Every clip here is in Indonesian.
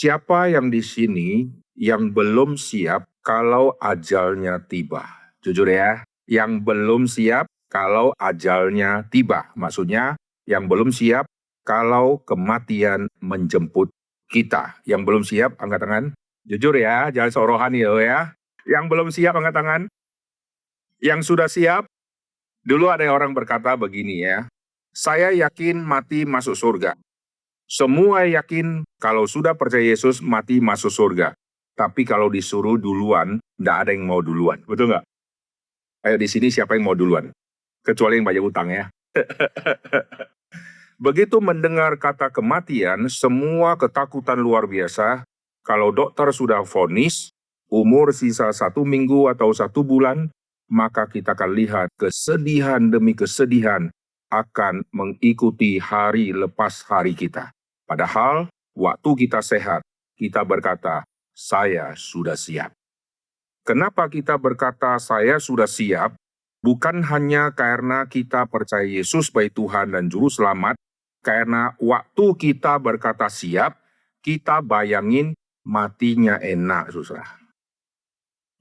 Siapa yang di sini yang belum siap kalau ajalnya tiba? Jujur ya, yang belum siap kalau ajalnya tiba. Maksudnya, yang belum siap kalau kematian menjemput kita. Yang belum siap, angkat tangan. Jujur ya, jangan sorohan ya. Yang belum siap, angkat tangan. Yang sudah siap, dulu ada orang berkata begini ya, saya yakin mati masuk surga. Semua yakin kalau sudah percaya Yesus mati masuk surga. Tapi kalau disuruh duluan, tidak ada yang mau duluan. Betul nggak? Ayo di sini siapa yang mau duluan? Kecuali yang banyak utang ya. Begitu mendengar kata kematian, semua ketakutan luar biasa. Kalau dokter sudah vonis, umur sisa 1 minggu atau 1 bulan, maka kita akan lihat kesedihan demi kesedihan akan mengikuti hari lepas hari kita. Padahal, waktu kita sehat, kita berkata, saya sudah siap. Kenapa kita berkata, saya sudah siap? Bukan hanya karena kita percaya Yesus sebagai Tuhan dan Juru Selamat, karena waktu kita berkata siap, kita bayangin matinya enak, susah.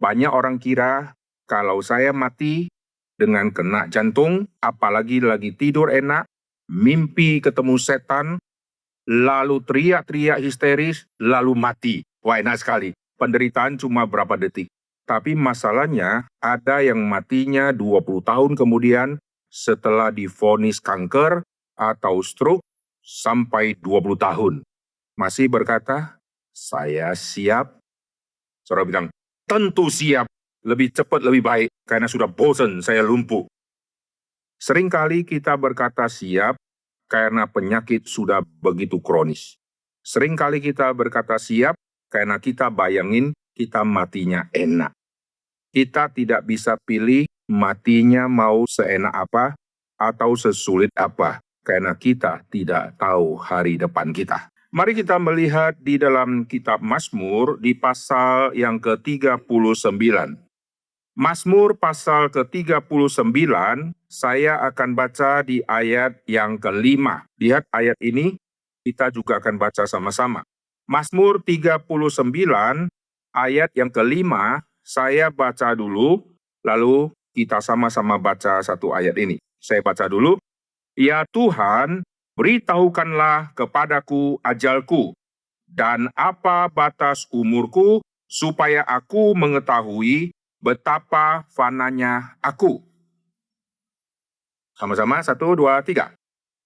Banyak orang kira, kalau saya mati dengan kena jantung, apalagi lagi tidur enak, mimpi ketemu setan, lalu teriak-teriak histeris, lalu mati. Wah, enak sekali. Penderitaan cuma berapa detik. Tapi masalahnya, ada yang matinya 20 tahun kemudian setelah divonis kanker atau stroke sampai 20 tahun. Masih berkata, saya siap. Saudara bilang, tentu siap. Lebih cepat, lebih baik, karena sudah bosan saya lumpuh. Seringkali kita berkata siap, karena penyakit sudah begitu kronis. Seringkali kita berkata siap karena kita bayangin kita matinya enak. Kita tidak bisa pilih matinya mau seenak apa atau sesulit apa karena kita tidak tahu hari depan kita. Mari kita melihat di dalam kitab Mazmur di pasal yang ke-39. Mazmur pasal ke-39, saya akan baca di ayat yang ke-5. Lihat ayat ini, kita juga akan baca sama-sama. Mazmur 39, ayat yang ke-5, saya baca dulu, lalu kita sama-sama baca satu ayat ini. Saya baca dulu. Ya Tuhan, beritahukanlah kepadaku ajalku, dan apa batas umurku, supaya aku mengetahui betapa fananya aku. Sama-sama, 1, 2, 3.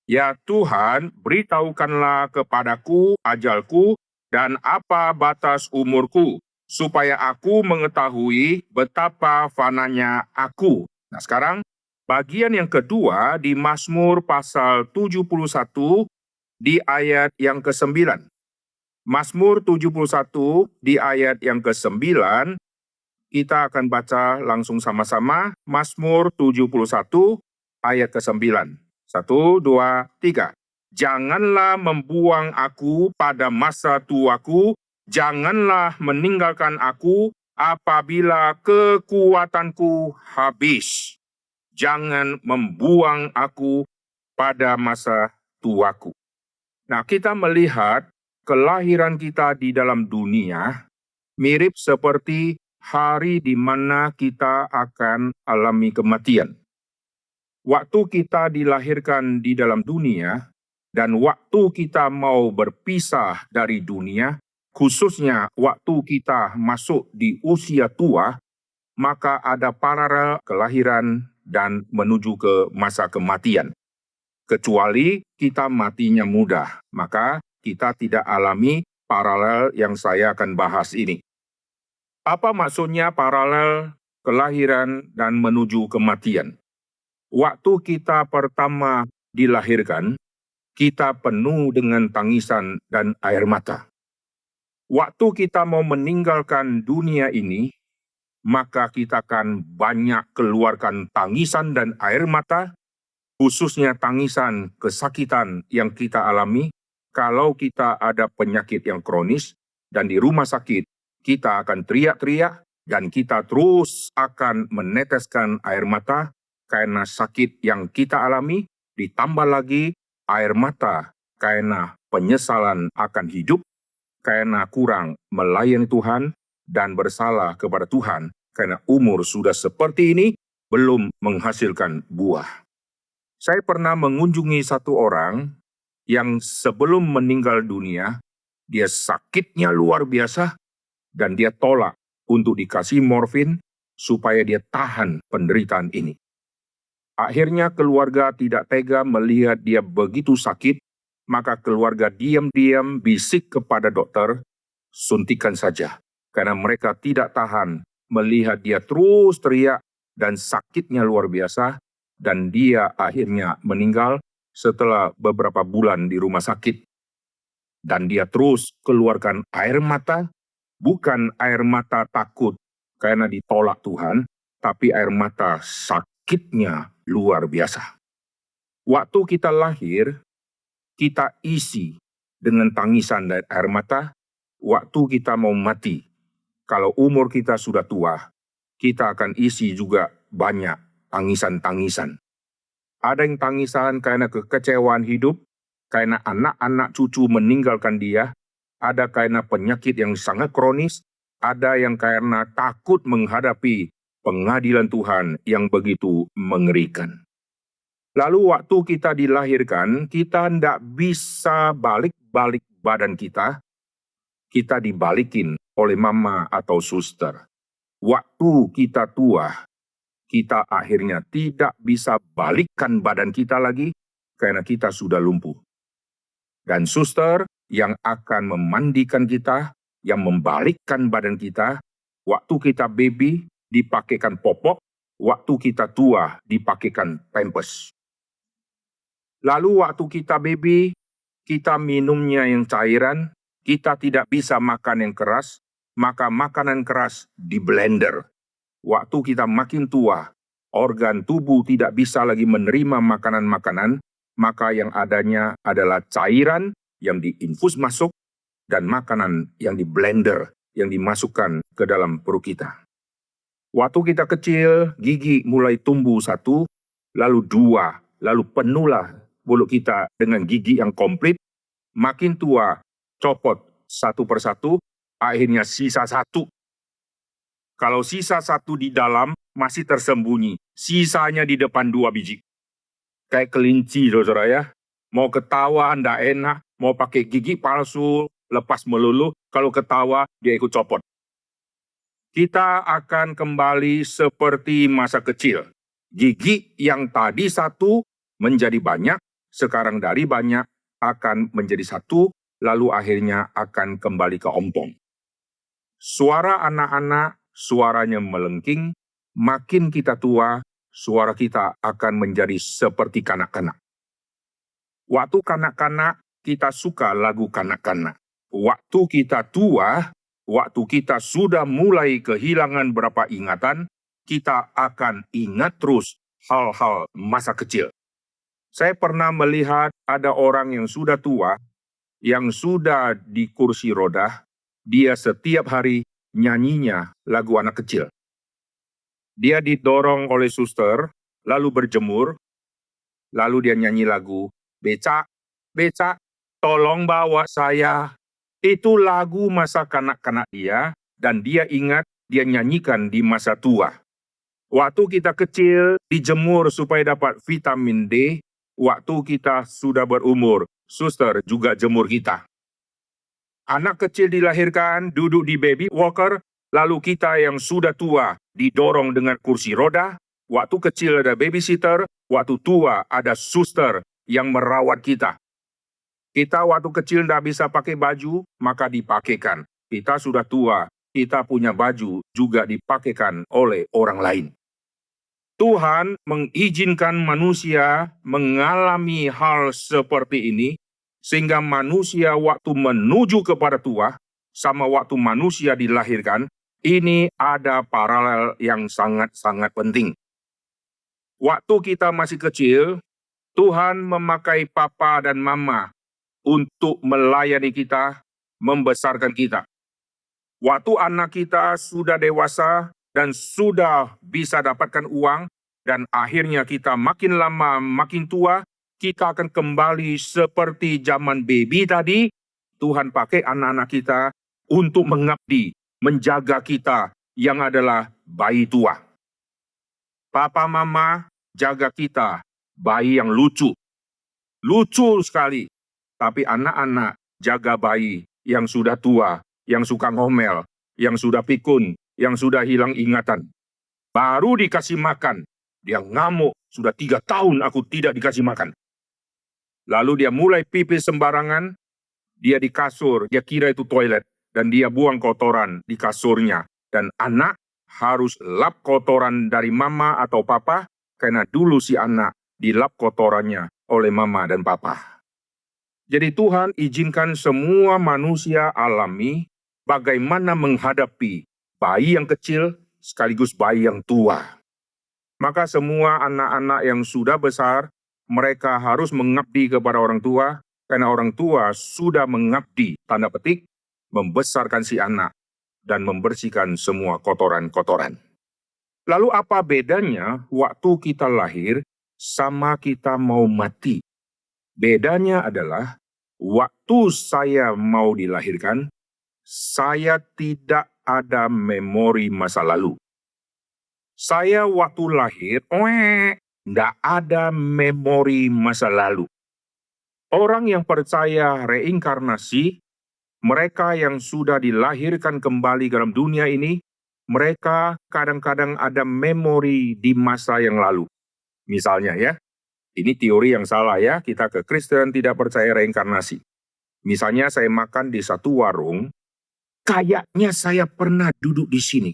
Ya Tuhan, beritahukanlah kepadaku ajalku dan apa batas umurku, supaya aku mengetahui betapa fananya aku. Nah sekarang, bagian yang kedua di Mazmur pasal 71 di ayat yang ke-9. Mazmur 71 di ayat yang ke-9, kita akan baca langsung sama-sama Mazmur 71 ayat ke-9. 1, 2, 3. Janganlah membuang aku pada masa tuaku, janganlah meninggalkan aku apabila kekuatanku habis. Jangan membuang aku pada masa tuaku. Nah, kita melihat kelahiran kita di dalam dunia mirip seperti hari di mana kita akan alami kematian. Waktu kita dilahirkan di dalam dunia dan waktu kita mau berpisah dari dunia, khususnya waktu kita masuk di usia tua, maka ada paralel kelahiran dan menuju ke masa kematian. Kecuali kita matinya muda, maka kita tidak alami paralel yang saya akan bahas ini. Apa maksudnya paralel kelahiran dan menuju kematian? Waktu kita pertama dilahirkan, kita penuh dengan tangisan dan air mata. Waktu kita mau meninggalkan dunia ini, maka kita akan banyak keluarkan tangisan dan air mata, khususnya tangisan kesakitan yang kita alami kalau kita ada penyakit yang kronis dan di rumah sakit kita akan teriak-teriak dan kita terus akan meneteskan air mata karena sakit yang kita alami, ditambah lagi air mata karena penyesalan akan hidup, karena kurang melayani Tuhan dan bersalah kepada Tuhan karena umur sudah seperti ini belum menghasilkan buah. Saya pernah mengunjungi satu orang yang sebelum meninggal dunia, dia sakitnya luar biasa dan dia tolak untuk dikasih morfin supaya dia tahan penderitaan ini. Akhirnya keluarga tidak tega melihat dia begitu sakit, maka keluarga diam-diam bisik kepada dokter, suntikan saja, karena mereka tidak tahan melihat dia terus teriak dan sakitnya luar biasa, dan dia akhirnya meninggal setelah beberapa bulan di rumah sakit. Dan dia terus keluarkan air mata, bukan air mata takut karena ditolak Tuhan, tapi air mata sakitnya luar biasa. Waktu kita lahir, kita isi dengan tangisan dan air mata. Waktu kita mau mati, kalau umur kita sudah tua, kita akan isi juga banyak tangisan-tangisan. Ada yang tangisan karena kekecewaan hidup, karena anak-anak cucu meninggalkan dia, ada karena penyakit yang sangat kronis, ada yang karena takut menghadapi pengadilan Tuhan yang begitu mengerikan. Lalu waktu kita dilahirkan, kita tidak bisa balik-balik badan kita dibalikin oleh mama atau suster. Waktu kita tua, kita akhirnya tidak bisa balikkan badan kita lagi karena kita sudah lumpuh. Dan suster yang akan memandikan kita, yang membalikkan badan kita, waktu kita baby dipakaikan popok, waktu kita tua dipakaikan pampers. Lalu waktu kita baby, kita minumnya yang cairan, kita tidak bisa makan yang keras, maka makanan keras di blender. Waktu kita makin tua, organ tubuh tidak bisa lagi menerima makanan-makanan, maka yang adanya adalah cairan yang diinfus masuk dan makanan yang di blender, yang dimasukkan ke dalam perut kita. Waktu kita kecil, gigi mulai tumbuh 1, lalu 2, lalu penuhlah mulut kita dengan gigi yang komplit. Makin tua, copot 1 persatu, akhirnya sisa 1. Kalau sisa 1 di dalam, masih tersembunyi. Sisanya di depan 2 biji. Kayak kelinci, saudara ya. Mau ketawa, ndak enak. Mau pakai gigi palsu, lepas melulu. Kalau ketawa, dia ikut copot. Kita akan kembali seperti masa kecil. Gigi yang tadi 1 menjadi banyak, sekarang dari banyak akan menjadi 1, lalu akhirnya akan kembali ke ompong. Suara anak-anak, suaranya melengking, makin kita tua, suara kita akan menjadi seperti kanak-kanak. Waktu kanak-kanak, kita suka lagu kanak-kanak. Waktu kita tua, waktu kita sudah mulai kehilangan beberapa ingatan, kita akan ingat terus hal-hal masa kecil. Saya pernah melihat ada orang yang sudah tua, yang sudah di kursi roda, dia setiap hari nyanyinya lagu anak kecil. Dia didorong oleh suster, lalu berjemur, lalu dia nyanyi lagu, "Becak, becak, tolong bawa saya." Itu lagu masa kanak-kanak dia, dan dia ingat dia nyanyikan di masa tua. Waktu kita kecil, dijemur supaya dapat vitamin D. Waktu kita sudah berumur, suster juga jemur kita. Anak kecil dilahirkan, duduk di baby walker, lalu kita yang sudah tua didorong dengan kursi roda. Waktu kecil ada babysitter, waktu tua ada suster yang merawat kita. Kita waktu kecil tidak bisa pakai baju, maka dipakaikan. Kita sudah tua, kita punya baju juga dipakaikan oleh orang lain. Tuhan mengizinkan manusia mengalami hal seperti ini, sehingga manusia waktu menuju kepada tua, sama waktu manusia dilahirkan, ini ada paralel yang sangat-sangat penting. Waktu kita masih kecil, Tuhan memakai papa dan mama untuk melayani kita, membesarkan kita. Waktu anak kita sudah dewasa dan sudah bisa dapatkan uang, dan akhirnya kita makin lama makin tua, kita akan kembali seperti zaman baby tadi. Tuhan pakai anak-anak kita untuk mengabdi, menjaga kita yang adalah bayi tua. Papa mama jaga kita, bayi yang lucu. Lucu sekali. Tapi anak-anak jaga bayi yang sudah tua, yang suka ngomel, yang sudah pikun, yang sudah hilang ingatan. Baru dikasih makan, dia ngamuk, sudah 3 tahun aku tidak dikasih makan. Lalu dia mulai pipis sembarangan, dia di kasur, dia kira itu toilet, dan dia buang kotoran di kasurnya. Dan anak harus lap kotoran dari mama atau papa, karena dulu si anak dilap kotorannya oleh mama dan papa. Jadi Tuhan izinkan semua manusia alami bagaimana menghadapi bayi yang kecil sekaligus bayi yang tua. Maka semua anak-anak yang sudah besar, mereka harus mengabdi kepada orang tua, karena orang tua sudah mengabdi, tanda petik, membesarkan si anak dan membersihkan semua kotoran-kotoran. Lalu apa bedanya waktu kita lahir sama kita mau mati? Bedanya adalah waktu saya mau dilahirkan, saya tidak ada memori masa lalu. Saya waktu lahir, tidak ada memori masa lalu. Orang yang percaya reinkarnasi, mereka yang sudah dilahirkan kembali dalam dunia ini, mereka kadang-kadang ada memori di masa yang lalu. Misalnya ya, ini teori yang salah ya, kita ke Kristen tidak percaya reinkarnasi. Misalnya saya makan di satu warung, kayaknya saya pernah duduk di sini.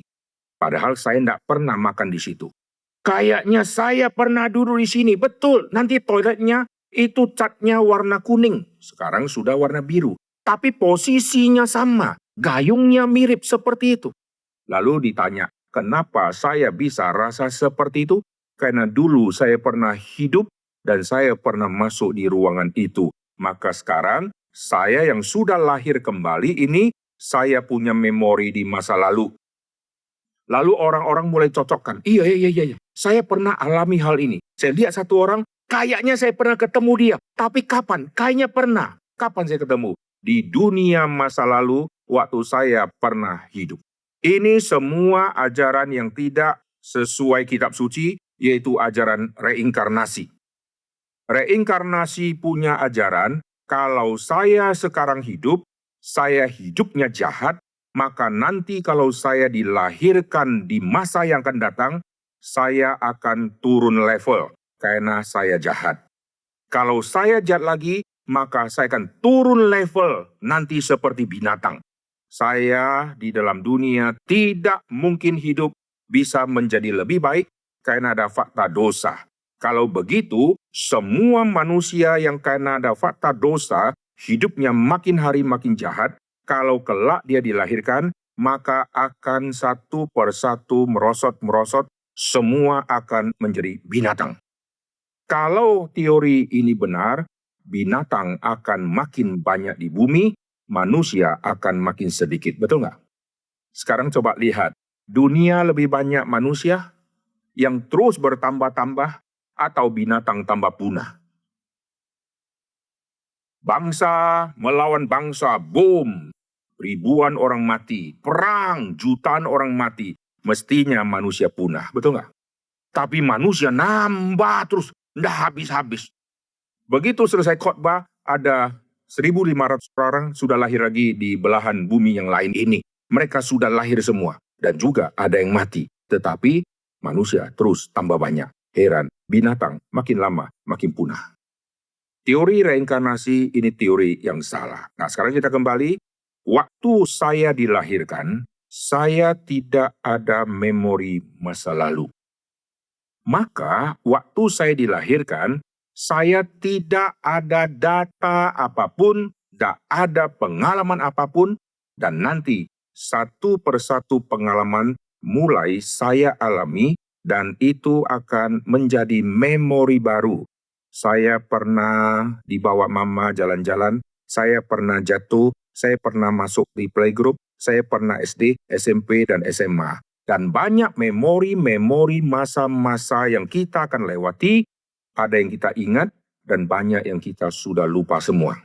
Padahal saya tidak pernah makan di situ. Kayaknya saya pernah duduk di sini. Betul, nanti toiletnya itu catnya warna kuning. Sekarang sudah warna biru. Tapi posisinya sama. Gayungnya mirip seperti itu. Lalu ditanya, kenapa saya bisa rasa seperti itu? Karena dulu saya pernah hidup dan saya pernah masuk di ruangan itu. Maka sekarang saya yang sudah lahir kembali ini, saya punya memori di masa lalu. Lalu orang-orang mulai cocokkan. Iya. Saya pernah alami hal ini. Saya lihat satu orang, kayaknya saya pernah ketemu dia. Tapi kapan? Kayaknya pernah. Kapan saya ketemu? Di dunia masa lalu, waktu saya pernah hidup. Ini semua ajaran yang tidak sesuai kitab suci, yaitu ajaran reinkarnasi. Reinkarnasi punya ajaran, kalau saya sekarang hidup, saya hidupnya jahat, maka nanti kalau saya dilahirkan di masa yang akan datang, saya akan turun level karena saya jahat. Kalau saya jahat lagi, maka saya akan turun level nanti seperti binatang. Saya di dalam dunia tidak mungkin hidup bisa menjadi lebih baik karena ada fakta dosa. Kalau begitu, semua manusia yang karena ada fakta dosa, hidupnya makin hari makin jahat. Kalau kelak dia dilahirkan, maka akan satu persatu merosot-merosot, semua akan menjadi binatang. Kalau teori ini benar, binatang akan makin banyak di bumi, manusia akan makin sedikit. Betul nggak? Sekarang coba lihat, dunia lebih banyak manusia yang terus bertambah-tambah atau binatang tambah punah. Bangsa melawan bangsa, boom. Ribuan orang mati, perang, jutaan orang mati. Mestinya manusia punah, betul nggak? Tapi manusia nambah terus, nggak habis-habis. Begitu selesai khotbah, ada 1.500 orang sudah lahir lagi di belahan bumi yang lain ini. Mereka sudah lahir semua, dan juga ada yang mati. Tetapi manusia terus tambah banyak. Heran, binatang makin lama makin punah. Teori reinkarnasi ini teori yang salah. Nah, sekarang kita kembali. Waktu saya dilahirkan, saya tidak ada memori masa lalu. Maka, waktu saya dilahirkan, saya tidak ada data apapun, tidak ada pengalaman apapun, dan nanti satu persatu pengalaman mulai saya alami, dan itu akan menjadi memori baru. Saya pernah dibawa mama jalan-jalan, saya pernah jatuh, saya pernah masuk di playgroup, saya pernah SD, SMP, dan SMA. Dan banyak memori-memori masa-masa yang kita akan lewati, ada yang kita ingat, dan banyak yang kita sudah lupa semua.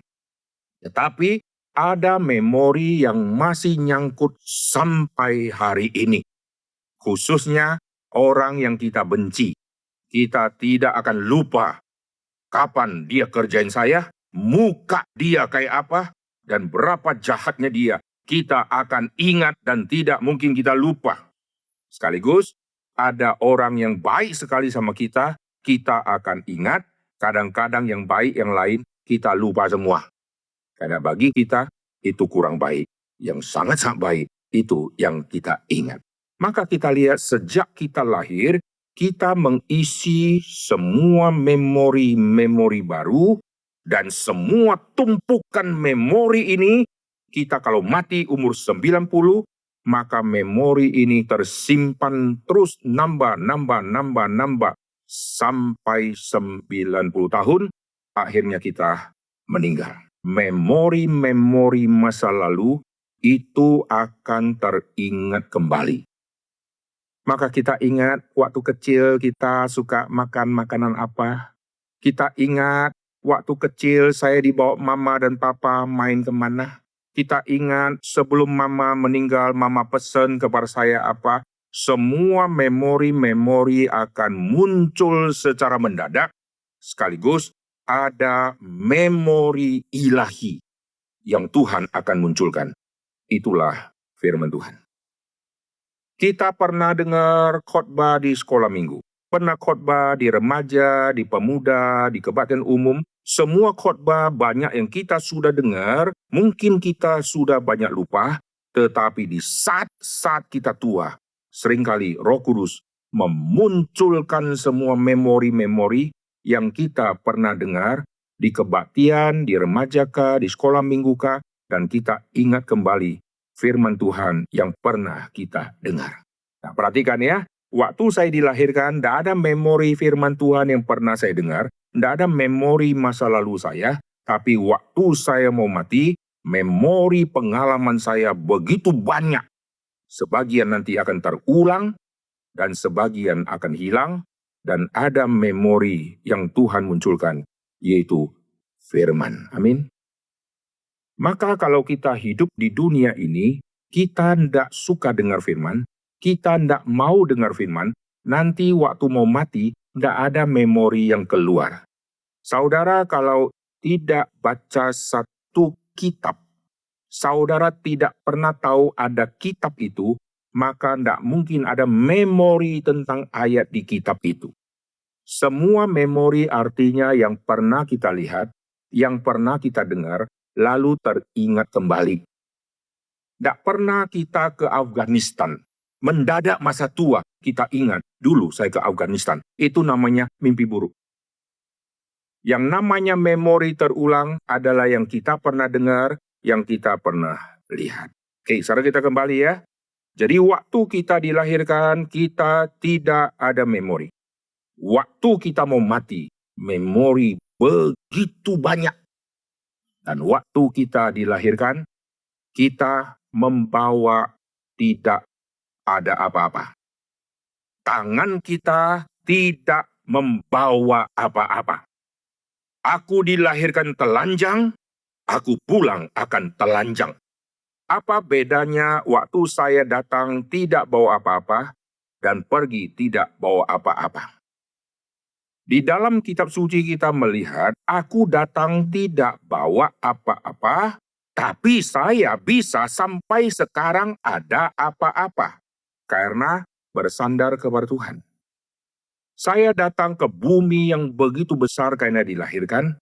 Tetapi ada memori yang masih nyangkut sampai hari ini. Khususnya orang yang kita benci. Kita tidak akan lupa kapan dia kerjain saya, muka dia kayak apa, dan berapa jahatnya dia. Kita akan ingat dan tidak mungkin kita lupa. Sekaligus, ada orang yang baik sekali sama kita akan ingat. Kadang-kadang yang baik yang lain, kita lupa semua. Karena bagi kita, itu kurang baik. Yang sangat-sangat baik, itu yang kita ingat. Maka kita lihat sejak kita lahir, kita mengisi semua memori-memori baru, dan semua tumpukan memori ini, kita kalau mati umur 90, maka memori ini tersimpan terus nambah, sampai 90 tahun, akhirnya kita meninggal. Memori-memori masa lalu itu akan teringat kembali. Maka kita ingat waktu kecil kita suka makan makanan apa. Kita ingat waktu kecil saya dibawa mama dan papa main kemana. Kita ingat sebelum mama meninggal, mama pesan kepada saya apa. Semua memori-memori akan muncul secara mendadak. Sekaligus ada memori ilahi yang Tuhan akan munculkan. Itulah firman Tuhan. Kita pernah dengar khotbah di sekolah minggu. Pernah khotbah di remaja, di pemuda, di kebaktian umum. Semua khotbah banyak yang kita sudah dengar, mungkin kita sudah banyak lupa, tetapi di saat-saat kita tua, seringkali Roh Kudus memunculkan semua memori-memori yang kita pernah dengar di kebaktian, di remaja kah, di sekolah minggu kah, dan kita ingat kembali firman Tuhan yang pernah kita dengar. Nah, perhatikan ya, waktu saya dilahirkan, tidak ada memori firman Tuhan yang pernah saya dengar, tidak ada memori masa lalu saya, tapi waktu saya mau mati, memori pengalaman saya begitu banyak. Sebagian nanti akan terulang, dan sebagian akan hilang, dan ada memori yang Tuhan munculkan, yaitu firman. Amin. Maka kalau kita hidup di dunia ini, kita tidak suka dengar firman, kita tidak mau dengar firman, nanti waktu mau mati, tidak ada memori yang keluar. Saudara kalau tidak baca satu kitab, saudara tidak pernah tahu ada kitab itu, maka tidak mungkin ada memori tentang ayat di kitab itu. Semua memori artinya yang pernah kita lihat, yang pernah kita dengar, lalu teringat kembali. Tidak pernah kita ke Afghanistan. Mendadak masa tua kita ingat, dulu saya ke Afghanistan. Itu namanya mimpi buruk. Yang namanya memori terulang adalah yang kita pernah dengar, yang kita pernah lihat. Oke, sekarang kita kembali ya. Jadi waktu kita dilahirkan, kita tidak ada memori. Waktu kita mau mati, memori begitu banyak. Dan waktu kita dilahirkan, kita membawa tidak ada apa-apa. Tangan kita tidak membawa apa-apa. Aku dilahirkan telanjang, aku pulang akan telanjang. Apa bedanya waktu saya datang tidak bawa apa-apa dan pergi tidak bawa apa-apa? Di dalam kitab suci kita melihat, aku datang tidak bawa apa-apa, tapi saya bisa sampai sekarang ada apa-apa, karena bersandar kepada Tuhan. Saya datang ke bumi yang begitu besar karena dilahirkan.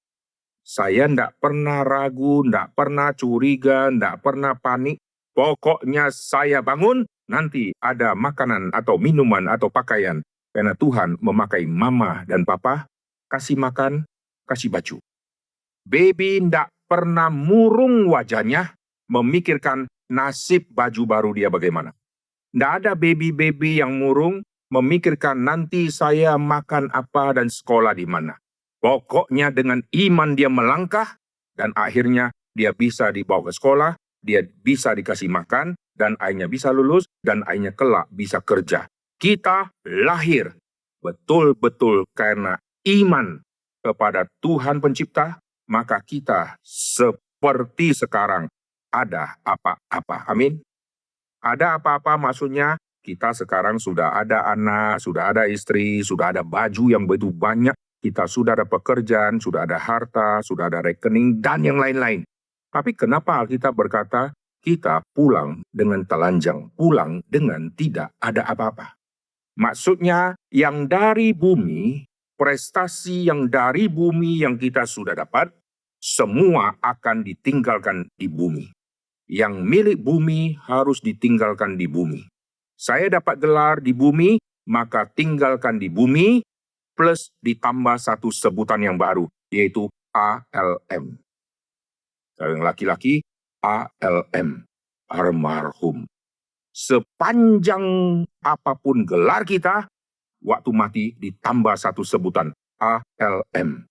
Saya tidak pernah ragu, tidak pernah curiga, tidak pernah panik. Pokoknya saya bangun, nanti ada makanan atau minuman atau pakaian. Karena Tuhan memakai mama dan papa, kasih makan, kasih baju. Baby tidak pernah murung wajahnya, memikirkan nasib baju baru dia bagaimana. Tidak ada baby-baby yang murung, memikirkan nanti saya makan apa dan sekolah di mana. Pokoknya dengan iman dia melangkah, dan akhirnya dia bisa dibawa ke sekolah, dia bisa dikasih makan, dan akhirnya bisa lulus, dan akhirnya kelak bisa kerja. Kita lahir betul-betul karena iman kepada Tuhan Pencipta, maka kita seperti sekarang ada apa-apa. Amin. Ada apa-apa maksudnya kita sekarang sudah ada anak, sudah ada istri, sudah ada baju yang begitu banyak, kita sudah ada pekerjaan, sudah ada harta, sudah ada rekening, dan yang lain-lain. Tapi kenapa Alkitab berkata kita pulang dengan telanjang, pulang dengan tidak ada apa-apa? Maksudnya yang dari bumi, prestasi yang dari bumi yang kita sudah dapat, semua akan ditinggalkan di bumi. Yang milik bumi harus ditinggalkan di bumi. Saya dapat gelar di bumi, maka tinggalkan di bumi, plus ditambah satu sebutan yang baru, yaitu ALM. Kalau yang laki-laki, ALM, almarhum. Sepanjang apapun gelar kita, waktu mati ditambah satu sebutan, ALM.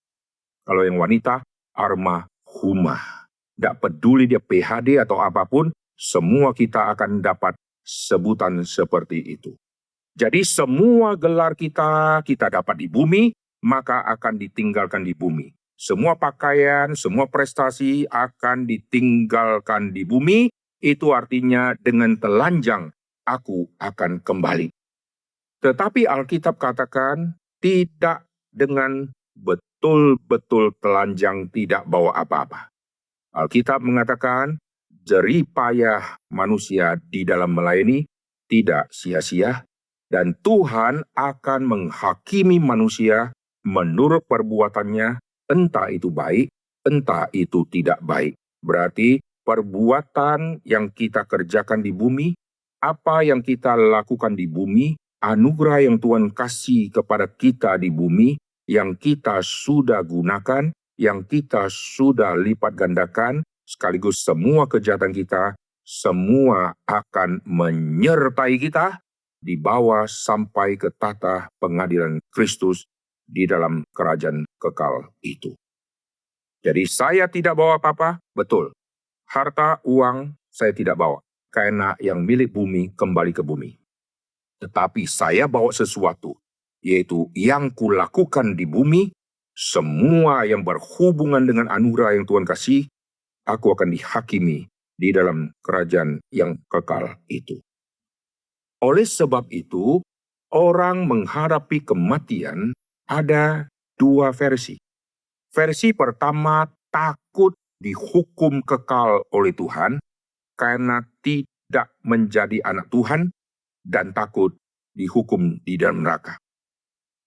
Kalau yang wanita, almarhumah. Tidak peduli dia PhD atau apapun, semua kita akan dapat sebutan seperti itu. Jadi semua gelar kita dapat di bumi, maka akan ditinggalkan di bumi. Semua pakaian, semua prestasi akan ditinggalkan di bumi, itu artinya dengan telanjang aku akan kembali. Tetapi Alkitab katakan tidak dengan betul-betul telanjang tidak bawa apa-apa. Alkitab mengatakan, jerih payah manusia di dalam melayani tidak sia-sia, dan Tuhan akan menghakimi manusia menurut perbuatannya, entah itu baik, entah itu tidak baik. Berarti perbuatan yang kita kerjakan di bumi, apa yang kita lakukan di bumi, anugerah yang Tuhan kasih kepada kita di bumi, yang kita sudah gunakan, yang kita sudah lipat gandakan, sekaligus semua kejahatan kita, semua akan menyertai kita, dibawa sampai ke tata pengadilan Kristus di dalam kerajaan kekal itu. Jadi saya tidak bawa apa-apa, betul. Harta, uang, saya tidak bawa. Karena yang milik bumi kembali ke bumi. Tetapi saya bawa sesuatu, yaitu yang kulakukan di bumi, semua yang berhubungan dengan anugerah yang Tuhan kasih, aku akan dihakimi di dalam kerajaan yang kekal itu. Oleh sebab itu, orang menghadapi kematian ada dua versi. Versi pertama, takut dihukum kekal oleh Tuhan karena tidak menjadi anak Tuhan dan takut dihukum di dalam neraka.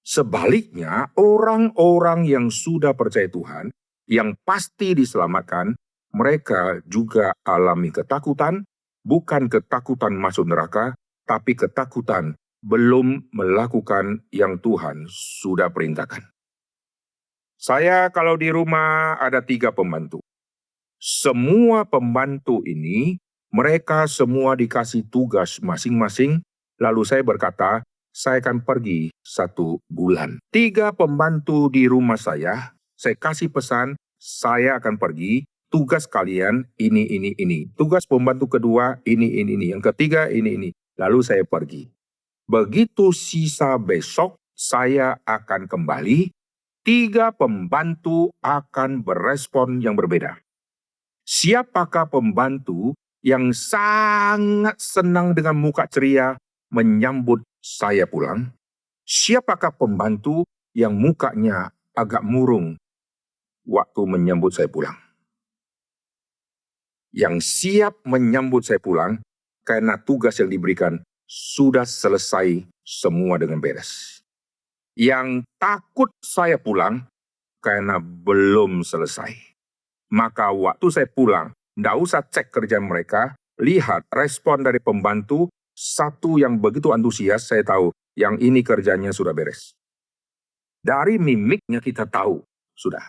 Sebaliknya, orang-orang yang sudah percaya Tuhan, yang pasti diselamatkan, mereka juga alami ketakutan, bukan ketakutan masuk neraka, tapi ketakutan belum melakukan yang Tuhan sudah perintahkan. Saya kalau di rumah ada 3 pembantu. Semua pembantu ini, mereka semua dikasih tugas masing-masing, lalu saya berkata, saya akan pergi 1 bulan. 3 pembantu di rumah saya kasih pesan, saya akan pergi, tugas kalian ini. Tugas pembantu kedua ini. Yang ketiga ini. Lalu saya pergi. Begitu sisa besok, saya akan kembali, 3 pembantu akan berespon yang berbeda. Siapakah pembantu yang sangat senang dengan muka ceria menyambut saya pulang? Siapakah pembantu yang mukanya agak murung waktu menyambut saya pulang? Yang siap menyambut saya pulang karena tugas yang diberikan sudah selesai semua dengan beres. Yang takut saya pulang karena belum selesai. Maka waktu saya pulang, tidak usah cek kerjaan mereka, lihat respon dari pembantu, satu yang begitu antusias, saya tahu yang ini kerjanya sudah beres. Dari mimiknya kita tahu, sudah.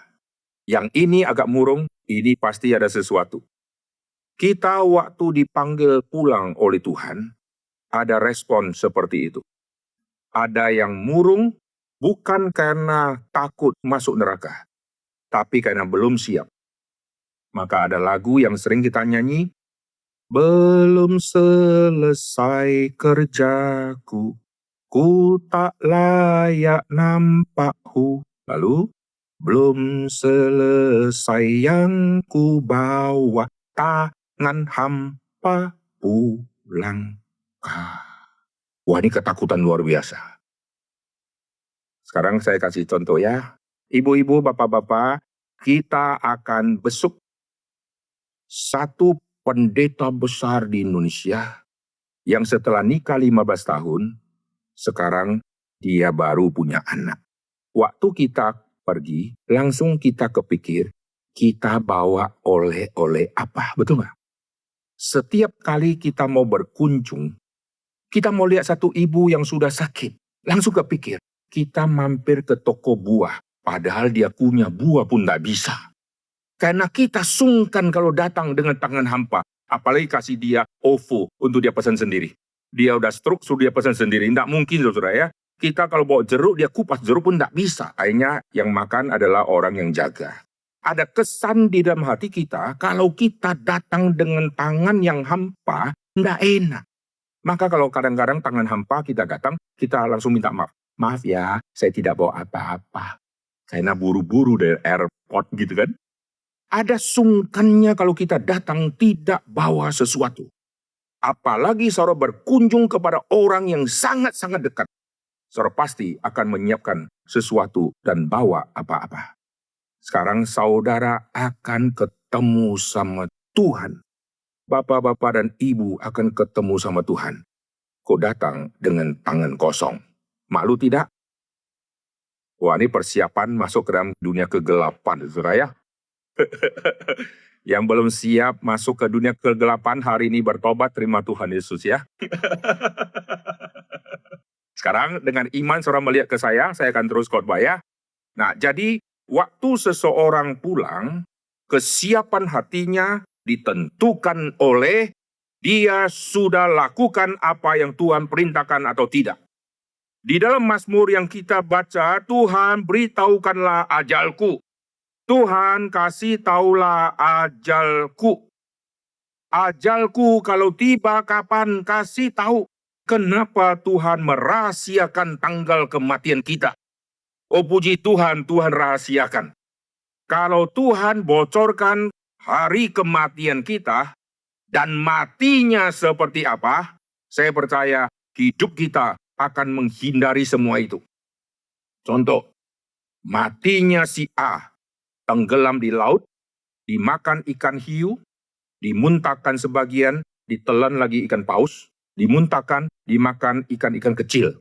Yang ini agak murung, ini pasti ada sesuatu. Kita waktu dipanggil pulang oleh Tuhan, ada respon seperti itu. Ada yang murung, bukan karena takut masuk neraka, tapi karena belum siap. Maka ada lagu yang sering kita nyanyi, belum selesai kerjaku, ku tak layak nampakku. Lalu, belum selesai yang ku bawa, tak ngan hampa pulang ka. Wah, ini ketakutan luar biasa. Sekarang saya kasih contoh ya. Ibu-ibu, bapak-bapak, kita akan besuk satu pendeta besar di Indonesia yang setelah nikah 15 tahun, sekarang dia baru punya anak. Waktu kita pergi, langsung kita kepikir, kita bawa oleh-oleh apa, betul nggak? Setiap kali kita mau berkunjung, kita mau lihat satu ibu yang sudah sakit, langsung kepikir, kita mampir ke toko buah, padahal dia punya buah pun nggak bisa. Karena kita sungkan kalau datang dengan tangan hampa, apalagi kasih dia OVO untuk dia pesan sendiri. Dia udah stroke, suruh dia pesan sendiri. Nggak mungkin, saudara ya. Kita kalau bawa jeruk, dia kupas jeruk pun nggak bisa. Akhirnya yang makan adalah orang yang jaga. Ada kesan di dalam hati kita, kalau kita datang dengan tangan yang hampa, nggak enak. Maka kalau kadang-kadang tangan hampa kita datang, kita langsung minta maaf. Maaf ya, saya tidak bawa apa-apa. Karena buru-buru dari airport gitu kan. Ada sungkannya kalau kita datang tidak bawa sesuatu. Apalagi saudara berkunjung kepada orang yang sangat-sangat dekat. Saudara pasti akan menyiapkan sesuatu dan bawa apa-apa. Sekarang saudara akan ketemu sama Tuhan. Bapak-bapak dan ibu akan ketemu sama Tuhan. Kok datang dengan tangan kosong? Malu tidak? Wah, ini persiapan masuk ke dalam dunia kegelapan, saudara ya. Yang belum siap masuk ke dunia kegelapan hari ini bertobat, terima Tuhan Yesus ya. Sekarang dengan iman saudara melihat ke saya akan terus khotbah ya. Nah, jadi waktu seseorang pulang, kesiapan hatinya ditentukan oleh dia sudah lakukan apa yang Tuhan perintahkan atau tidak. Di dalam Mazmur yang kita baca, Tuhan beritahukanlah ajalku. Tuhan kasih taulah ajalku. Ajalku kalau tiba kapan kasih tahu. Kenapa Tuhan merahasiakan tanggal kematian kita? Oh puji Tuhan, Tuhan rahasiakan. Kalau Tuhan bocorkan hari kematian kita dan matinya seperti apa, saya percaya hidup kita akan menghindari semua itu. Contoh, matinya si A, tenggelam di laut, dimakan ikan hiu, dimuntahkan sebagian, ditelan lagi ikan paus, dimuntahkan, dimakan ikan-ikan kecil.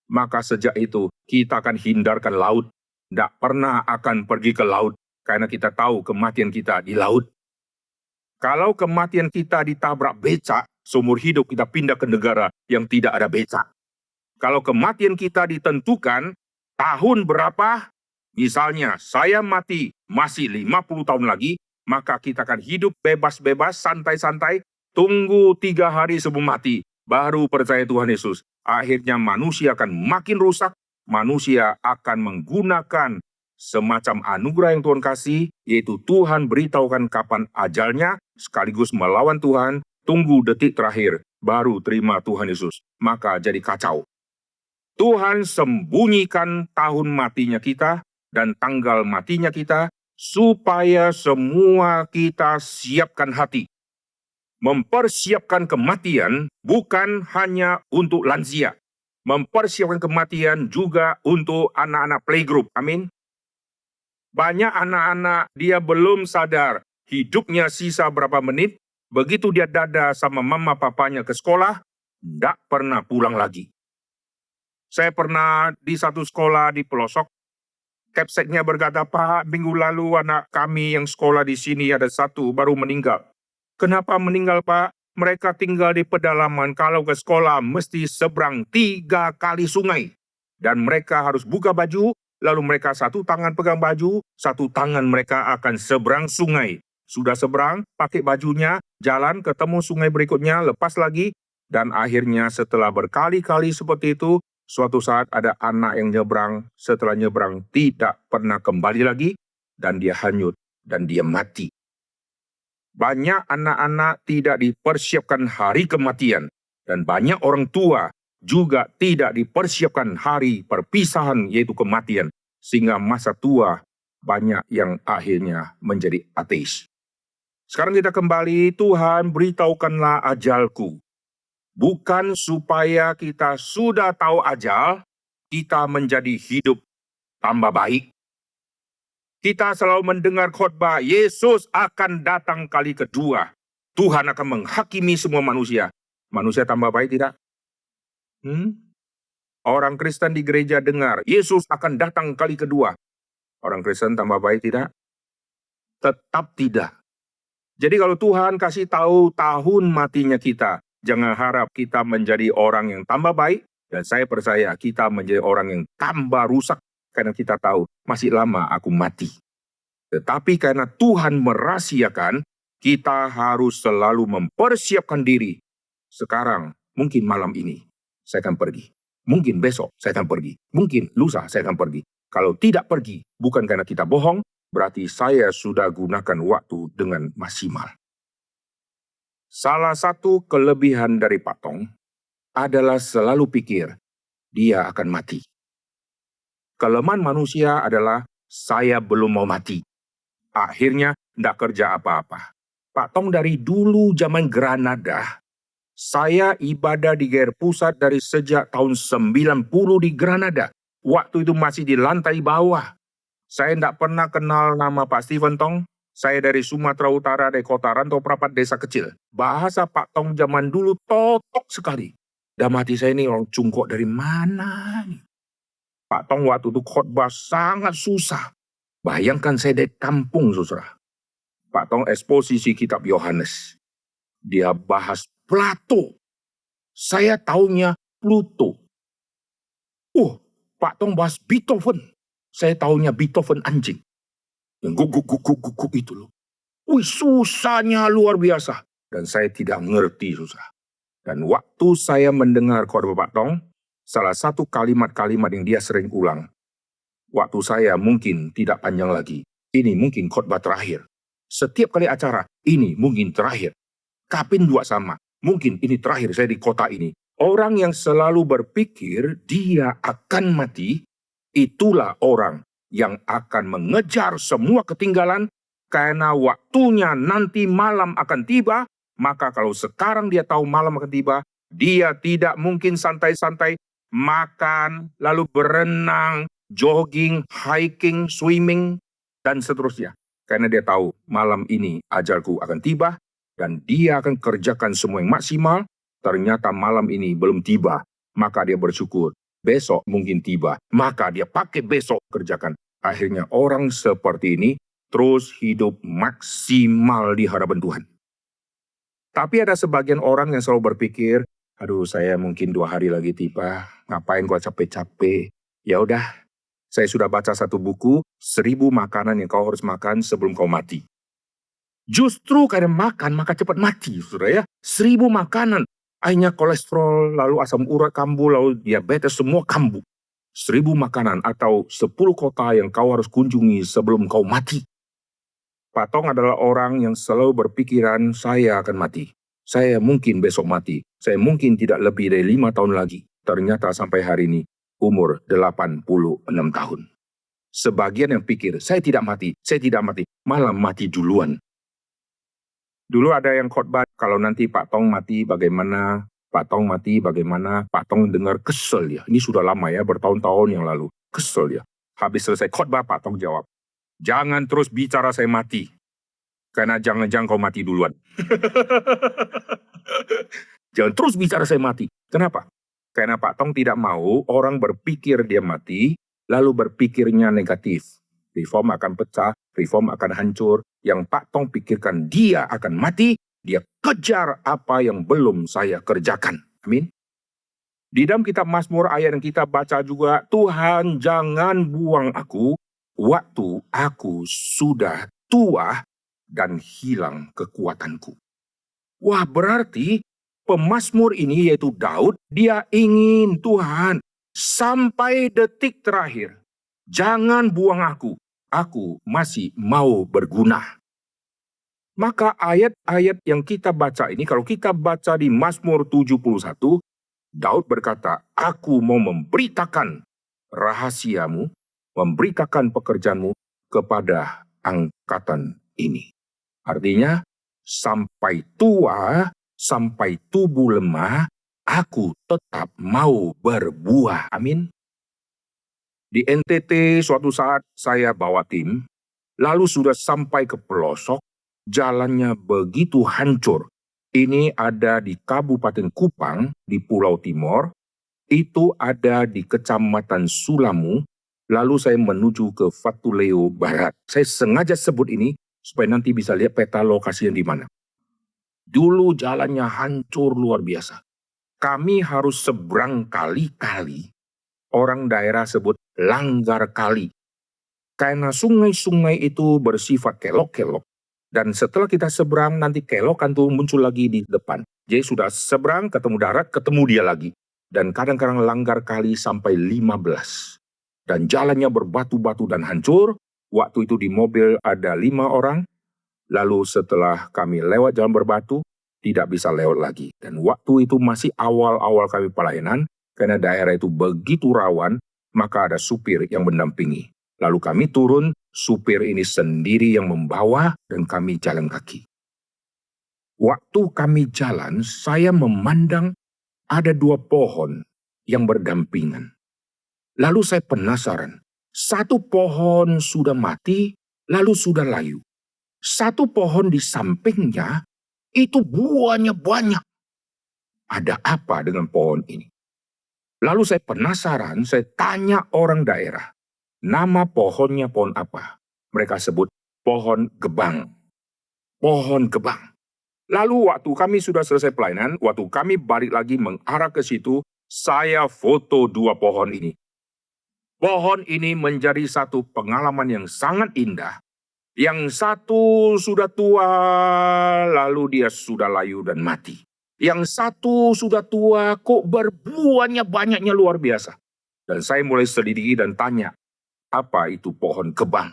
Maka sejak itu kita akan hindarkan laut. Tidak pernah akan pergi ke laut karena kita tahu kematian kita di laut. Kalau kematian kita ditabrak becak, seumur hidup kita pindah ke negara yang tidak ada becak. Kalau kematian kita ditentukan tahun berapa, misalnya saya mati masih 50 tahun lagi, maka kita akan hidup bebas-bebas, santai-santai, tunggu 3 hari sebelum mati, baru percaya Tuhan Yesus. Akhirnya manusia akan makin rusak, manusia akan menggunakan semacam anugerah yang Tuhan kasih, yaitu Tuhan beritahukan kapan ajalnya, sekaligus melawan Tuhan, tunggu detik terakhir, baru terima Tuhan Yesus. Maka jadi kacau. Tuhan sembunyikan tahun matinya kita dan tanggal matinya kita, supaya semua kita siapkan hati. Mempersiapkan kematian bukan hanya untuk lansia. Mempersiapkan kematian juga untuk anak-anak playgroup. Amin. Banyak anak-anak dia belum sadar hidupnya sisa berapa menit. Begitu dia dada sama mama papanya ke sekolah, tidak pernah pulang lagi. Saya pernah di satu sekolah di pelosok, kapseknya berkata, Pak, minggu lalu anak kami yang sekolah di sini ada satu baru meninggal. Kenapa meninggal, Pak? Mereka tinggal di pedalaman, kalau ke sekolah mesti seberang 3 kali sungai. Dan mereka harus buka baju, lalu mereka satu tangan pegang baju, satu tangan mereka akan seberang sungai. Sudah seberang, pakai bajunya, jalan ketemu sungai berikutnya, lepas lagi, dan akhirnya setelah berkali-kali seperti itu, suatu saat ada anak yang nyebrang, setelah nyebrang tidak pernah kembali lagi, dan dia hanyut, dan dia mati. Banyak anak-anak tidak dipersiapkan hari kematian, dan banyak orang tua juga tidak dipersiapkan hari perpisahan, yaitu kematian, sehingga masa tua banyak yang akhirnya menjadi ateis. Sekarang kita kembali, Tuhan beritahukanlah ajalku. Bukan supaya kita sudah tahu ajal, kita menjadi hidup tambah baik. Kita selalu mendengar khotbah, Yesus akan datang kali kedua. Tuhan akan menghakimi semua manusia. Manusia tambah baik tidak? Orang Kristen di gereja dengar, Yesus akan datang kali kedua. Orang Kristen tambah baik tidak? Tetap tidak. Jadi kalau Tuhan kasih tahu tahun matinya kita, jangan harap kita menjadi orang yang tambah baik, dan saya percaya kita menjadi orang yang tambah rusak, karena kita tahu masih lama aku mati. Tetapi karena Tuhan merahasiakan, kita harus selalu mempersiapkan diri. Sekarang, mungkin malam ini, saya akan pergi. Mungkin besok, saya akan pergi. Mungkin lusa, saya akan pergi. Kalau tidak pergi, bukan karena kita bohong, berarti saya sudah gunakan waktu dengan maksimal. Salah satu kelebihan dari Pak Tong adalah selalu pikir, dia akan mati. Kelemahan manusia adalah, saya belum mau mati. Akhirnya, tidak kerja apa-apa. Pak Tong dari dulu zaman Granada, saya ibadah di GR Pusat dari sejak tahun 90 di Granada. Waktu itu masih di lantai bawah. Saya tidak pernah kenal nama Pak Stephen Tong. Saya dari Sumatera Utara, dari kota rantau perapat desa kecil. Bahasa Pak Tong zaman dulu totok sekali. Dan mati saya ini orang cungkok dari mana nih? Pak Tong waktu itu khotbah sangat susah. Bayangkan saya dari kampung, saudara. Pak Tong eksposisi kitab Yohanes. Dia bahas Plato. Saya taunya Pluto. Pak Tong bahas Beethoven. Saya taunya Beethoven anjing. Yang guguk itu loh. Susahnya luar biasa. Dan saya tidak ngerti, susah. Dan waktu saya mendengar khotbah Pak Tong, salah satu kalimat-kalimat yang dia sering ulang. Waktu saya mungkin tidak panjang lagi. Ini mungkin khotbah terakhir. Setiap kali acara, ini mungkin terakhir. Kapin juga sama. Mungkin ini terakhir saya di kota ini. Orang yang selalu berpikir dia akan mati, itulah orang yang akan mengejar semua ketinggalan, karena waktunya nanti malam akan tiba. Maka kalau sekarang dia tahu malam akan tiba, dia tidak mungkin santai-santai makan, lalu berenang, jogging, hiking, swimming, dan seterusnya. Karena dia tahu malam ini ajalku akan tiba, dan dia akan kerjakan semua yang maksimal. Ternyata malam ini belum tiba, maka dia bersyukur. Besok mungkin tiba, maka dia pakai besok kerjakan. Akhirnya orang seperti ini terus hidup maksimal di hadapan Tuhan. Tapi ada sebagian orang yang selalu berpikir, aduh saya mungkin 2 hari lagi tiba, ngapain gua capek-capek. Ya udah, saya sudah baca satu buku, 1000 makanan yang kau harus makan sebelum kau mati. Justru karena makan, maka cepat mati, saudara ya. 1000 makanan. Akhirnya kolesterol, lalu asam urat kambuh, lalu diabetes, semua kambuh. 1000 makanan atau 10 kota yang kau harus kunjungi sebelum kau mati. Pak Tong adalah orang yang selalu berpikiran, saya akan mati. Saya mungkin besok mati. Saya mungkin tidak lebih dari 5 tahun lagi. Ternyata sampai hari ini, umur 86 tahun. Sebagian yang pikir, saya tidak mati, malah mati duluan. Dulu ada yang khotbah, kalau nanti Pak Tong mati bagaimana, Pak Tong mati bagaimana, Pak Tong dengar kesel ya. Ini sudah lama ya, bertahun-tahun yang lalu. Kesel ya. Habis selesai khotbah, Pak Tong jawab, jangan terus bicara saya mati, karena jangan-jangan kau mati duluan. Jangan terus bicara saya mati. Kenapa? Karena Pak Tong tidak mau orang berpikir dia mati, lalu berpikirnya negatif. Reform akan pecah, reform akan hancur. Yang Pak Tong pikirkan dia akan mati, dia kejar apa yang belum saya kerjakan. Amin. Di dalam kitab Mazmur ayat yang kita baca juga, Tuhan jangan buang aku, waktu aku sudah tua dan hilang kekuatanku. Wah, berarti pemazmur ini yaitu Daud, dia ingin Tuhan sampai detik terakhir. Jangan buang aku masih mau berguna. Maka ayat-ayat yang kita baca ini, kalau kita baca di Mazmur 71, Daud berkata, aku mau memberitakan rahasiamu, memberitakan pekerjaanmu kepada angkatan ini. Artinya, Sampai tua, sampai tubuh lemah, aku tetap mau berbuah. Amin. Di NTT suatu saat saya bawa tim, lalu sudah sampai ke pelosok, jalannya begitu hancur. Ini ada di Kabupaten Kupang, di Pulau Timor, itu ada di Kecamatan Sulamu, lalu saya menuju ke Fatuleo Barat. Saya sengaja sebut ini, supaya nanti bisa lihat peta lokasi yang di mana. Dulu jalannya hancur luar biasa. Kami harus seberang kali-kali, orang daerah sebut langgar kali. Karena sungai-sungai itu bersifat kelok-kelok. Dan setelah kita seberang, nanti kelokan tuh muncul lagi di depan. Jadi sudah seberang, ketemu darat, ketemu dia lagi. Dan kadang-kadang langgar kali sampai 15. Dan jalannya berbatu-batu dan hancur. Waktu itu di mobil ada 5 orang. Lalu setelah kami lewat jalan berbatu, tidak bisa lewat lagi. Dan waktu itu masih awal-awal kami pelayanan. Karena daerah itu begitu rawan, maka ada supir yang mendampingi. Lalu kami turun, supir ini sendiri yang membawa dan kami jalan kaki. Waktu kami jalan, saya memandang ada 2 pohon yang berdampingan. Lalu saya penasaran, satu pohon sudah mati, lalu sudah layu. Satu pohon di sampingnya, itu buahnya banyak. Ada apa dengan pohon ini? Lalu saya penasaran, saya tanya orang daerah. Nama pohonnya pohon apa? Mereka sebut pohon gebang. Pohon gebang. Lalu waktu kami sudah selesai pelayanan, waktu kami balik lagi mengarah ke situ, saya foto 2 pohon ini. Pohon ini menjadi satu pengalaman yang sangat indah. Yang satu sudah tua, lalu dia sudah layu dan mati. Yang satu sudah tua, kok berbuahnya banyaknya luar biasa. Dan saya mulai selidiki dan tanya, apa itu pohon gebang?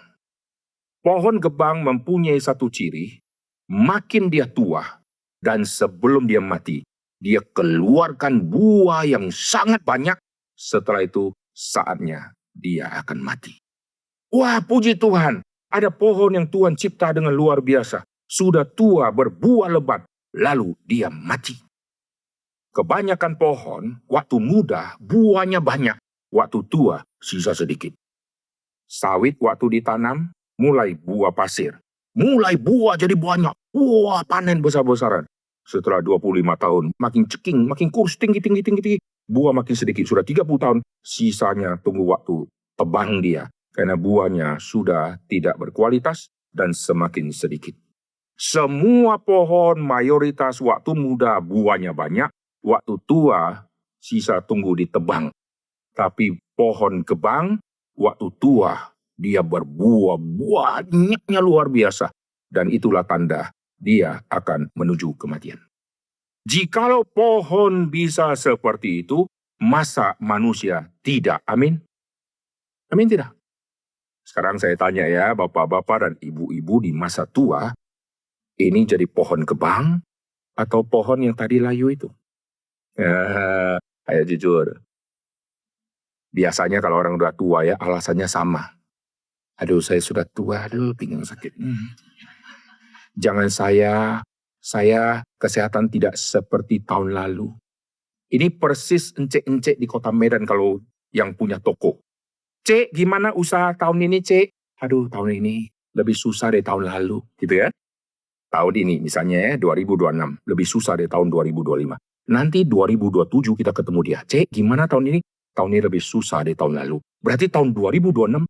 Pohon gebang mempunyai satu ciri, makin dia tua dan sebelum dia mati, dia keluarkan buah yang sangat banyak. Setelah itu saatnya dia akan mati. Wah, puji Tuhan, ada pohon yang Tuhan cipta dengan luar biasa. Sudah tua, berbuah lebat, lalu dia mati. Kebanyakan pohon, waktu muda, buahnya banyak. Waktu tua, sisa sedikit. Sawit waktu ditanam, mulai buah pasir. Mulai buah jadi banyak. Wah, panen besar-besaran. Setelah 25 tahun, makin ceking, makin kurus, tinggi. Buah makin sedikit. Sudah 30 tahun, sisanya tunggu waktu tebang dia. Karena buahnya sudah tidak berkualitas dan semakin sedikit. Semua pohon mayoritas waktu muda buahnya banyak. Waktu tua, sisa tunggu ditebang. Tapi pohon gebang, waktu tua, dia berbuah banyaknya luar biasa. Dan itulah tanda dia akan menuju kematian. Jikalau pohon bisa seperti itu, masa manusia tidak? Amin? Amin tidak? Sekarang saya tanya ya, bapak-bapak dan ibu-ibu di masa tua, ini jadi pohon gebang atau pohon yang tadi layu itu? Ayo jujur. Biasanya kalau orang udah tua ya, alasannya sama. Aduh, saya sudah tua, aduh, pinggang sakit. Jangan saya kesehatan tidak seperti tahun lalu. Ini persis encek-encek di kota Medan kalau yang punya toko. Cek, gimana usaha tahun ini, Cek? Aduh, tahun ini lebih susah dari tahun lalu, gitu ya. Tahun ini, misalnya ya, 2026, lebih susah dari tahun 2025. Nanti 2027 kita ketemu dia. Cek, gimana tahun ini? Tahun ini lebih susah dari tahun lalu. Berarti tahun 2026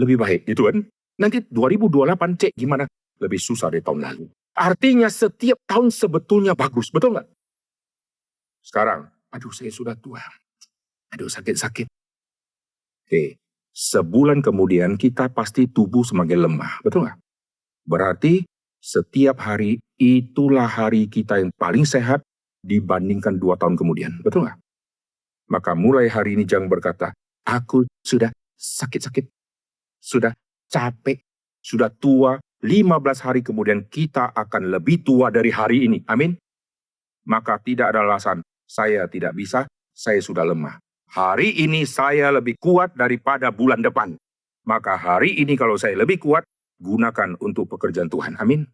lebih baik, gitu kan? Nanti 2028, Cek, gimana? Lebih susah dari tahun lalu. Artinya setiap tahun sebetulnya bagus, betul nggak? Sekarang, aduh saya sudah tua. Aduh sakit-sakit. Oke, sebulan kemudian kita pasti tubuh semakin lemah, betul nggak? Berarti setiap hari itulah hari kita yang paling sehat dibandingkan 2 tahun kemudian, betul nggak? Maka mulai hari ini jangan berkata, aku sudah sakit-sakit, sudah capek, sudah tua, 15 hari kemudian kita akan lebih tua dari hari ini. Amin. Maka tidak ada alasan, saya tidak bisa, saya sudah lemah. Hari ini saya lebih kuat daripada bulan depan. Maka hari ini kalau saya lebih kuat, gunakan untuk pekerjaan Tuhan. Amin.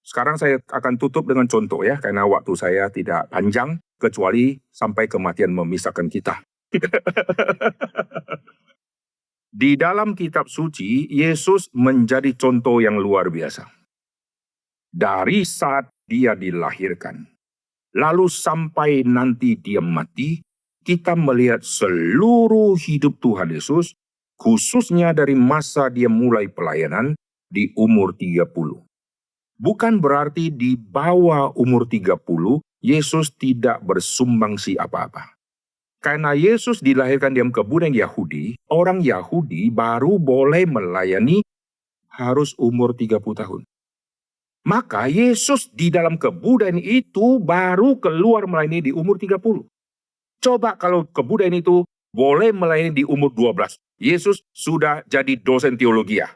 Sekarang saya akan tutup dengan contoh ya, karena waktu saya tidak panjang, kecuali sampai kematian memisahkan kita. Di dalam kitab suci, Yesus menjadi contoh yang luar biasa. Dari saat dia dilahirkan, lalu sampai nanti dia mati, kita melihat seluruh hidup Tuhan Yesus, khususnya dari masa dia mulai pelayanan di umur 30. Bukan berarti di bawah umur 30, Yesus tidak bersumbangsi apa-apa. Karena Yesus dilahirkan di dalam kebudayaan Yahudi, orang Yahudi baru boleh melayani harus umur 30 tahun. Maka Yesus di dalam kebudayaan itu baru keluar melayani di umur 30. Coba kalau kebudayaan itu boleh melayani di umur 12. Yesus sudah jadi dosen teologi ya.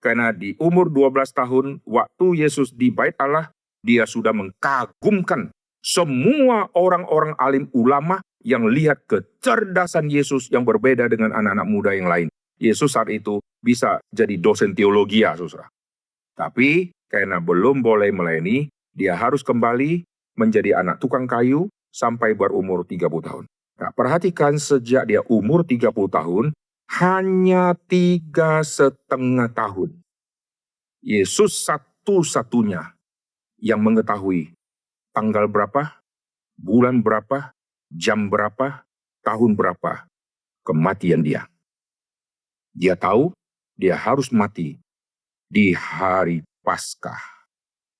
Karena di umur 12 tahun, waktu Yesus di Bait Allah, dia sudah mengagumkan semua orang-orang alim ulama yang lihat kecerdasan Yesus yang berbeda dengan anak-anak muda yang lain. Yesus saat itu bisa jadi dosen teologi ya, saudara. Tapi karena belum boleh melayani, dia harus kembali menjadi anak tukang kayu sampai berumur 30 tahun. Nah, perhatikan sejak dia umur 30 tahun, hanya 3,5 tahun. Yesus satu-satunya yang mengetahui tanggal berapa, bulan berapa, jam berapa, tahun berapa kematian dia. Dia tahu dia harus mati di hari Paskah.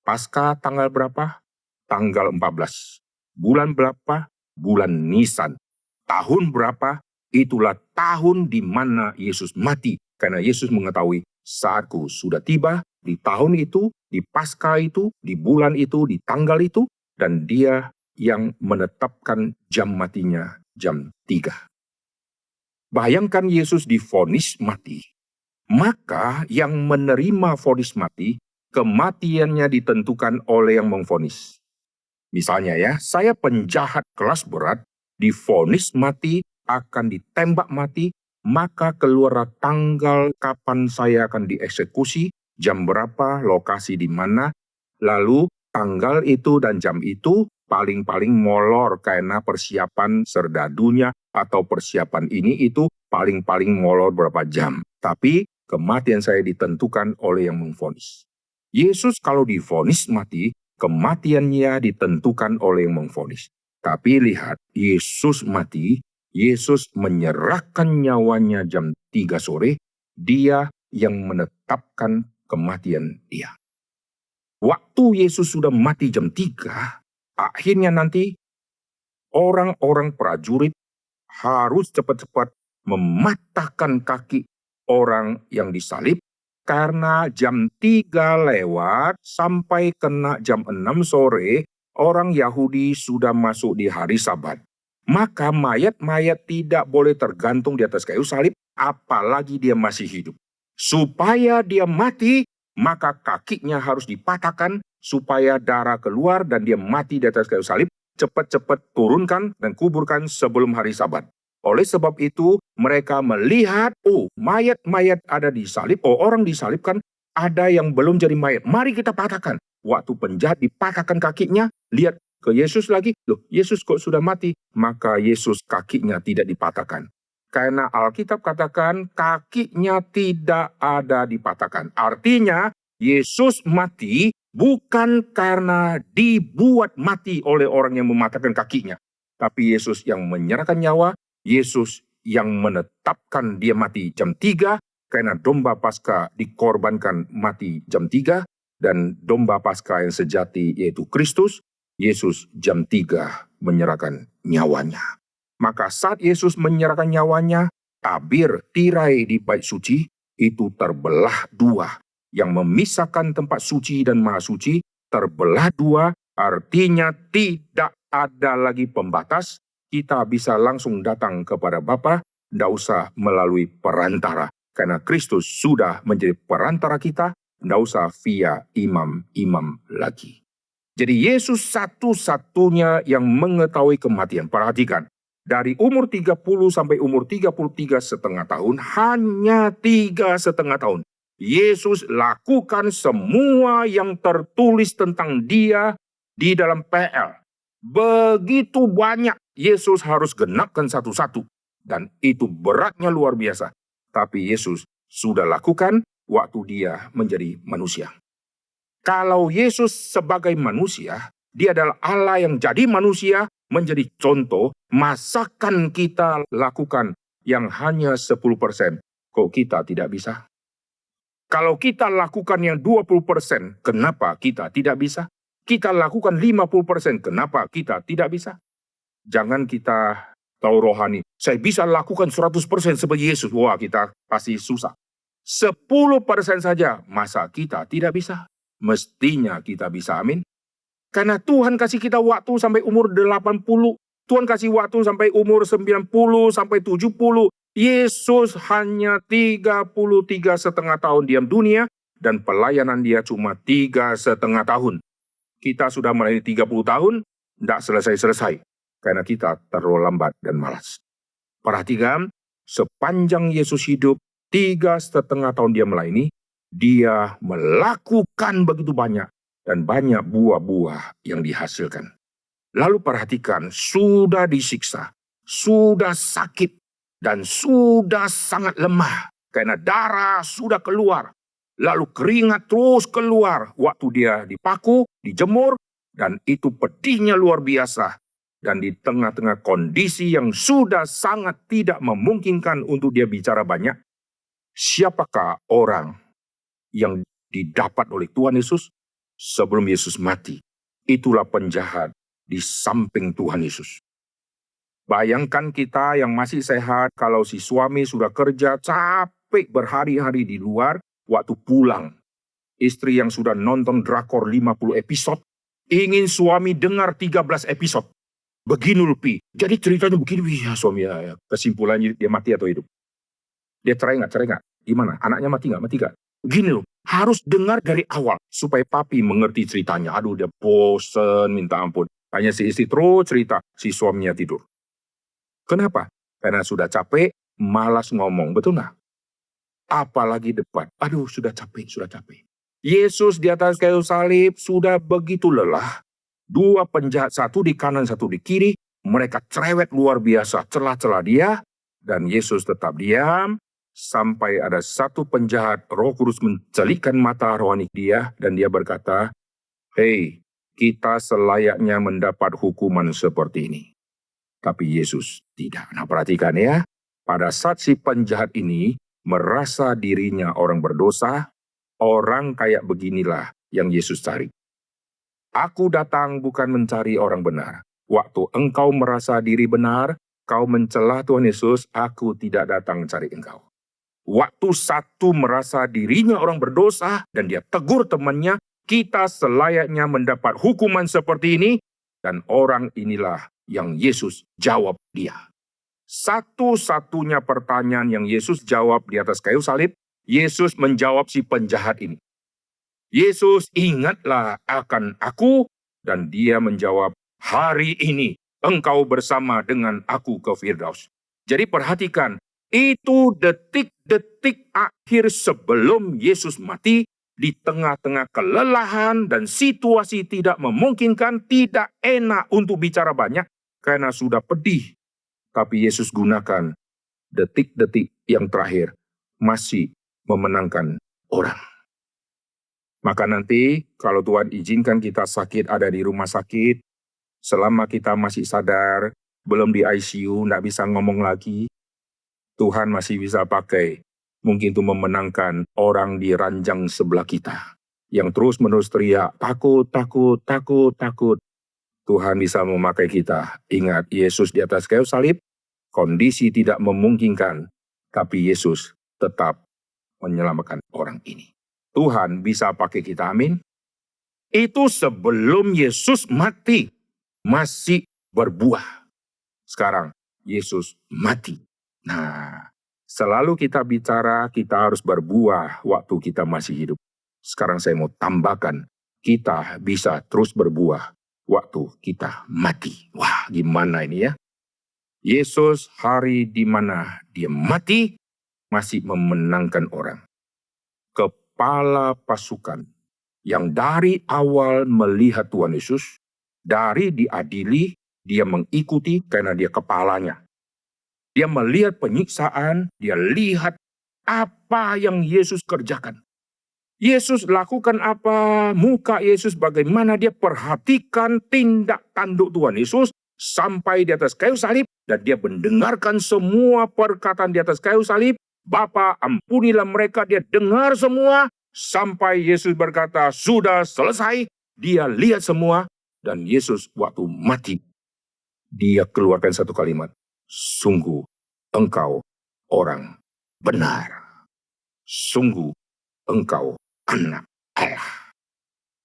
Paskah tanggal berapa? Tanggal 14. Bulan berapa? Bulan Nisan. Tahun berapa? Itulah tahun di mana Yesus mati. Karena Yesus mengetahui saatku sudah tiba di tahun itu, di Paskah itu, di bulan itu, di tanggal itu. Dan dia yang menetapkan jam matinya jam 3. Bayangkan Yesus divonis mati. Maka yang menerima vonis mati, kematiannya ditentukan oleh yang memvonis. Misalnya ya, saya penjahat kelas berat, divonis mati, akan ditembak mati, maka keluar tanggal kapan saya akan dieksekusi, jam berapa, lokasi di mana, lalu tanggal itu dan jam itu paling-paling molor karena persiapan serdadunya atau persiapan ini itu paling-paling molor berapa jam. Tapi kematian saya ditentukan oleh yang memvonis. Yesus kalau divonis mati, kematiannya ditentukan oleh yang memvonis. Tapi lihat, Yesus mati, Yesus menyerahkan nyawanya jam 3 sore, dia yang menetapkan kematian dia. Waktu Yesus sudah mati jam 3, akhirnya nanti orang-orang prajurit harus cepat-cepat mematahkan kaki orang yang disalib, karena jam 3 lewat sampai kena jam 6 sore, orang Yahudi sudah masuk di hari Sabat. Maka mayat-mayat tidak boleh tergantung di atas kayu salib, apalagi dia masih hidup. Supaya dia mati, maka kakinya harus dipatahkan, supaya darah keluar dan dia mati di atas kayu salib, cepat-cepat turunkan dan kuburkan sebelum hari Sabat. Oleh sebab itu, mereka melihat, mayat-mayat ada di salib, orang disalibkan, ada yang belum jadi mayat. Mari kita patahkan. Waktu penjahat dipatahkan kakinya, lihat ke Yesus lagi, Yesus kok sudah mati? Maka Yesus kakinya tidak dipatahkan. Karena Alkitab katakan kakinya tidak ada dipatahkan. Artinya, Yesus mati bukan karena dibuat mati oleh orang yang mematahkan kakinya. Tapi Yesus yang menyerahkan nyawa, Yesus yang menetapkan dia mati jam 3, karena domba Paskah dikorbankan mati jam 3, dan domba Paskah yang sejati yaitu Kristus, Yesus jam 3 menyerahkan nyawanya. Maka saat Yesus menyerahkan nyawanya, tabir tirai di bait suci itu terbelah 2. Yang memisahkan tempat suci dan maha suci terbelah 2, artinya tidak ada lagi pembatas. Kita bisa langsung datang kepada Bapa, tidak usah melalui perantara. Karena Kristus sudah menjadi perantara kita, tidak usah via imam-imam lagi. Jadi Yesus satu-satunya yang mengetahui kematian. Perhatikan, dari umur 30 sampai umur 33,5 tahun, hanya 3,5 tahun. Yesus lakukan semua yang tertulis tentang dia di dalam PL. Begitu banyak Yesus harus genapkan satu-satu. Dan itu beratnya luar biasa. Tapi Yesus sudah lakukan waktu dia menjadi manusia. Kalau Yesus sebagai manusia, dia adalah Allah yang jadi manusia, menjadi contoh, masakan kita lakukan yang hanya 10%. Kok kita tidak bisa? Kalau kita lakukan yang 20%, kenapa kita tidak bisa? Kita lakukan 50%, kenapa kita tidak bisa? Jangan kita tahu rohani, saya bisa lakukan 100% seperti Yesus. Wah, kita pasti susah. 10% saja, masa kita tidak bisa? Mestinya kita bisa, amin. Karena Tuhan kasih kita waktu sampai umur 80, Tuhan kasih waktu sampai umur 90, sampai 70. Yesus hanya 33,5 tahun diam dunia, dan pelayanan dia cuma 3,5 tahun. Kita sudah melayani 30 tahun, tidak selesai-selesai. Karena kita terlalu lambat dan malas. Perhatikan, sepanjang Yesus hidup, 3,5 tahun dia melayani, dia melakukan begitu banyak, dan banyak buah-buah yang dihasilkan. Lalu perhatikan, sudah disiksa, sudah sakit, dan sudah sangat lemah. Karena darah sudah keluar, lalu keringat terus keluar waktu dia dipaku, dijemur, dan itu pedihnya luar biasa. Dan di tengah-tengah kondisi yang sudah sangat tidak memungkinkan untuk dia bicara banyak, siapakah orang yang didapat oleh Tuhan Yesus sebelum Yesus mati? Itulah penjahat di samping Tuhan Yesus. Bayangkan kita yang masih sehat, kalau si suami sudah kerja capek berhari-hari di luar, waktu pulang, istri yang sudah nonton drakor 50 episode, ingin suami dengar 13 episode. Begini Pi, jadi ceritanya begini, ya suami ya. Kesimpulannya dia mati atau hidup? Dia cerai nggak? Gimana? Anaknya mati nggak? Begini loh, harus dengar dari awal supaya papi mengerti ceritanya. Aduh, dia bosen, minta ampun. Hanya si istri terus cerita, si suaminya tidur. Kenapa? Karena sudah capek, malas ngomong, betul nggak? Apalagi debat. Aduh, sudah capek. Yesus di atas kayu salib sudah begitu lelah. 2 penjahat, satu di kanan, satu di kiri. Mereka cerewet luar biasa, celah-celah dia. Dan Yesus tetap diam. Sampai ada satu penjahat, Roh Kudus mencelikkan mata rohani dia. Dan dia berkata, "Hei, kita selayaknya mendapat hukuman seperti ini." Tapi Yesus tidak. Nah, perhatikan ya. Pada saat si penjahat ini merasa dirinya orang berdosa, orang kayak beginilah yang Yesus cari. Aku datang bukan mencari orang benar. Waktu engkau merasa diri benar, kau mencela Tuhan Yesus, aku tidak datang mencari engkau. Waktu satu merasa dirinya orang berdosa, dan dia tegur temannya, kita selayaknya mendapat hukuman seperti ini, dan orang inilah yang Yesus jawab dia. Satu-satunya pertanyaan yang Yesus jawab di atas kayu salib, Yesus menjawab si penjahat ini. Yesus, ingatlah akan aku, dan dia menjawab, hari ini engkau bersama dengan aku ke Firdaus. Jadi perhatikan, itu detik-detik akhir sebelum Yesus mati, di tengah-tengah kelelahan dan situasi tidak memungkinkan, tidak enak untuk bicara banyak, karena sudah pedih. Tapi Yesus gunakan detik-detik yang terakhir, masih memenangkan orang. Maka nanti kalau Tuhan izinkan kita sakit ada di rumah sakit, selama kita masih sadar, belum di ICU, tidak bisa ngomong lagi, Tuhan masih bisa pakai mungkin itu memenangkan orang di ranjang sebelah kita. Yang terus-menerus teriak, takut. Tuhan bisa memakai kita. Ingat, Yesus di atas kayu salib, kondisi tidak memungkinkan, tapi Yesus tetap menyelamatkan orang ini. Tuhan bisa pakai kita, amin. Itu sebelum Yesus mati, masih berbuah. Sekarang, Yesus mati. Nah, selalu kita bicara, kita harus berbuah waktu kita masih hidup. Sekarang saya mau tambahkan, kita bisa terus berbuah waktu kita mati. Wah, gimana ini ya? Yesus hari di mana dia mati, masih memenangkan orang. kepala pasukan yang dari awal melihat Tuhan Yesus, dari diadili, dia mengikuti karena dia kepalanya. Dia melihat penyiksaan, dia lihat apa yang Yesus kerjakan. Yesus lakukan apa, muka Yesus bagaimana dia perhatikan tindak tanduk Tuhan Yesus sampai di atas kayu salib, dan dia mendengarkan semua perkataan di atas kayu salib. Bapa, ampunilah mereka, dia dengar semua, sampai Yesus berkata, sudah selesai. Dia lihat semua, dan Yesus waktu mati, dia keluarkan satu kalimat, sungguh engkau orang benar. Sungguh engkau anak Allah.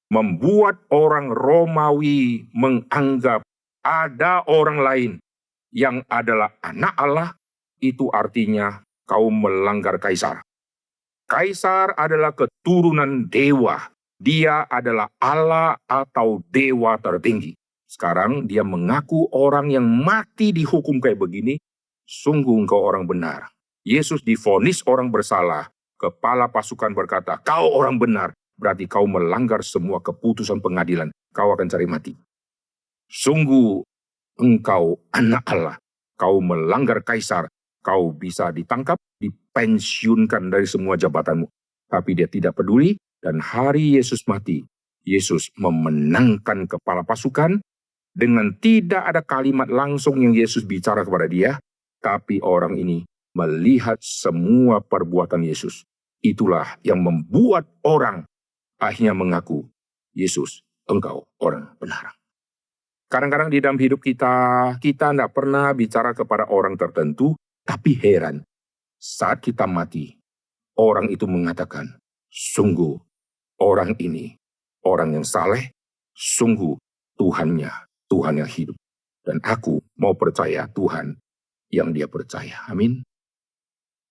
Membuat orang Romawi menganggap ada orang lain yang adalah anak Allah, itu artinya kau melanggar kaisar. Kaisar adalah keturunan dewa. Dia adalah Allah atau dewa tertinggi. Sekarang dia mengaku orang yang mati dihukum kayak begini, sungguh engkau orang benar. Yesus divonis orang bersalah. Kepala pasukan berkata, kau orang benar, berarti kau melanggar semua keputusan pengadilan. Kau akan cari mati. Sungguh engkau anak Allah. Kau melanggar kaisar. Kau bisa ditangkap, dipensiunkan dari semua jabatanmu. Tapi dia tidak peduli, dan hari Yesus mati, Yesus memenangkan kepala pasukan dengan tidak ada kalimat langsung yang Yesus bicara kepada dia, tapi orang ini melihat semua perbuatan Yesus. Itulah yang membuat orang akhirnya mengaku, Yesus, engkau orang benar. Kadang-kadang di dalam hidup kita tidak pernah bicara kepada orang tertentu, tapi heran, saat kita mati, orang itu mengatakan, sungguh orang ini, orang yang saleh, sungguh Tuhannya, Tuhan yang hidup. Dan aku mau percaya Tuhan yang dia percaya. Amin.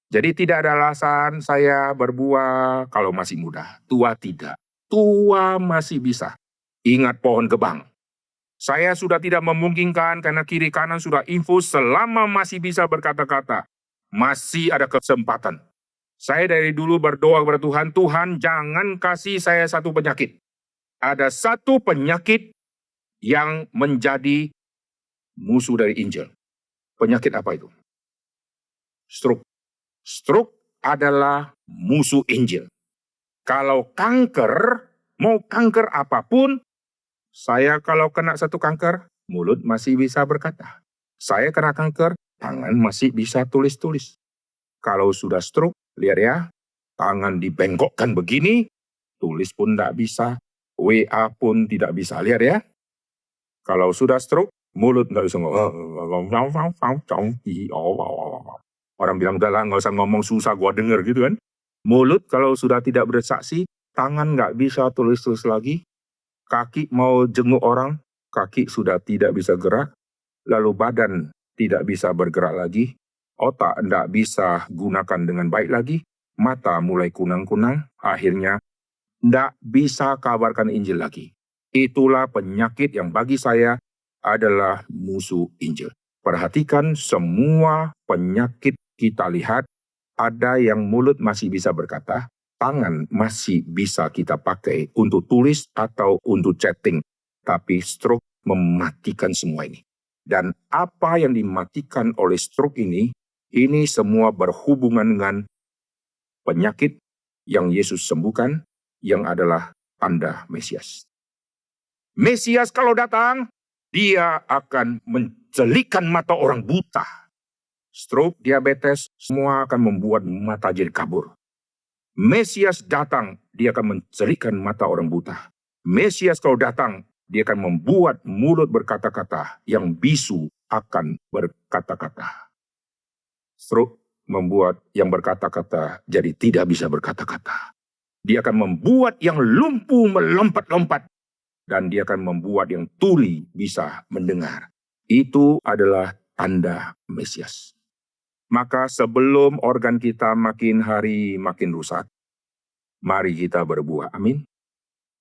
Jadi tidak ada alasan saya berbuah kalau masih muda. Tua tidak. Tua masih bisa. Ingat pohon gebang. Saya sudah tidak memungkinkan karena kiri kanan sudah infus, selama masih bisa berkata-kata. Masih ada kesempatan. Saya dari dulu berdoa kepada Tuhan, Tuhan jangan kasih saya satu penyakit. Ada satu penyakit yang menjadi musuh dari Injil. Penyakit apa itu? Stroke. Stroke adalah musuh Injil. Kalau kanker, mau kanker apapun, saya kalau kena satu kanker, mulut masih bisa berkata. Saya kena kanker, tangan masih bisa tulis-tulis. Kalau sudah stroke, lihat ya, tangan dibengkokkan begini, tulis pun tidak bisa, WA pun tidak bisa, lihat ya. Kalau sudah stroke, mulut tidak bisa ngomong. Orang bilang, udah lah, nggak usah ngomong, susah gua denger gitu kan. Mulut kalau sudah tidak bersaksi, tangan nggak bisa tulis-tulis lagi, kaki mau jenguk orang, kaki sudah tidak bisa gerak, lalu badan tidak bisa bergerak lagi, otak tidak bisa gunakan dengan baik lagi, mata mulai kunang-kunang, akhirnya tidak bisa kabarkan Injil lagi. Itulah penyakit yang bagi saya adalah musuh Injil. Perhatikan semua penyakit kita lihat, ada yang mulut masih bisa berkata, tangan masih bisa kita pakai untuk tulis atau untuk chatting. Tapi stroke mematikan semua ini. Dan apa yang dimatikan oleh stroke ini semua berhubungan dengan penyakit yang Yesus sembuhkan, yang adalah tanda Mesias. Mesias kalau datang, dia akan menjelikan mata orang buta. Stroke, diabetes, semua akan membuat mata jadi kabur. Mesias datang, dia akan menjelikan mata orang buta. Mesias kalau datang, dia akan membuat mulut berkata-kata, yang bisu akan berkata-kata. Stroke membuat yang berkata-kata jadi tidak bisa berkata-kata. Dia akan membuat yang lumpuh melompat-lompat. Dan dia akan membuat yang tuli bisa mendengar. Itu adalah tanda Mesias. Maka sebelum organ kita makin hari makin rusak, mari kita berbuah. Amin.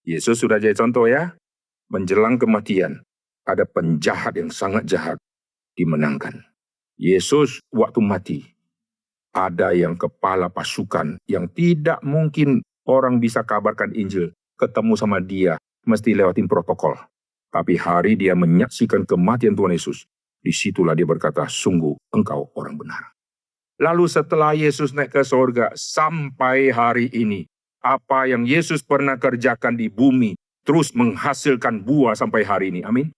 Yesus sudah jadi contoh ya. Menjelang kematian, ada penjahat yang sangat jahat dimenangkan. Yesus waktu mati, ada yang kepala pasukan yang tidak mungkin orang bisa kabarkan Injil, ketemu sama dia, mesti lewatin protokol. Tapi hari dia menyaksikan kematian Tuhan Yesus, disitulah dia berkata, sungguh engkau orang benar. Lalu setelah Yesus naik ke surga, sampai hari ini, apa yang Yesus pernah kerjakan di bumi, terus menghasilkan buah sampai hari ini. Amin.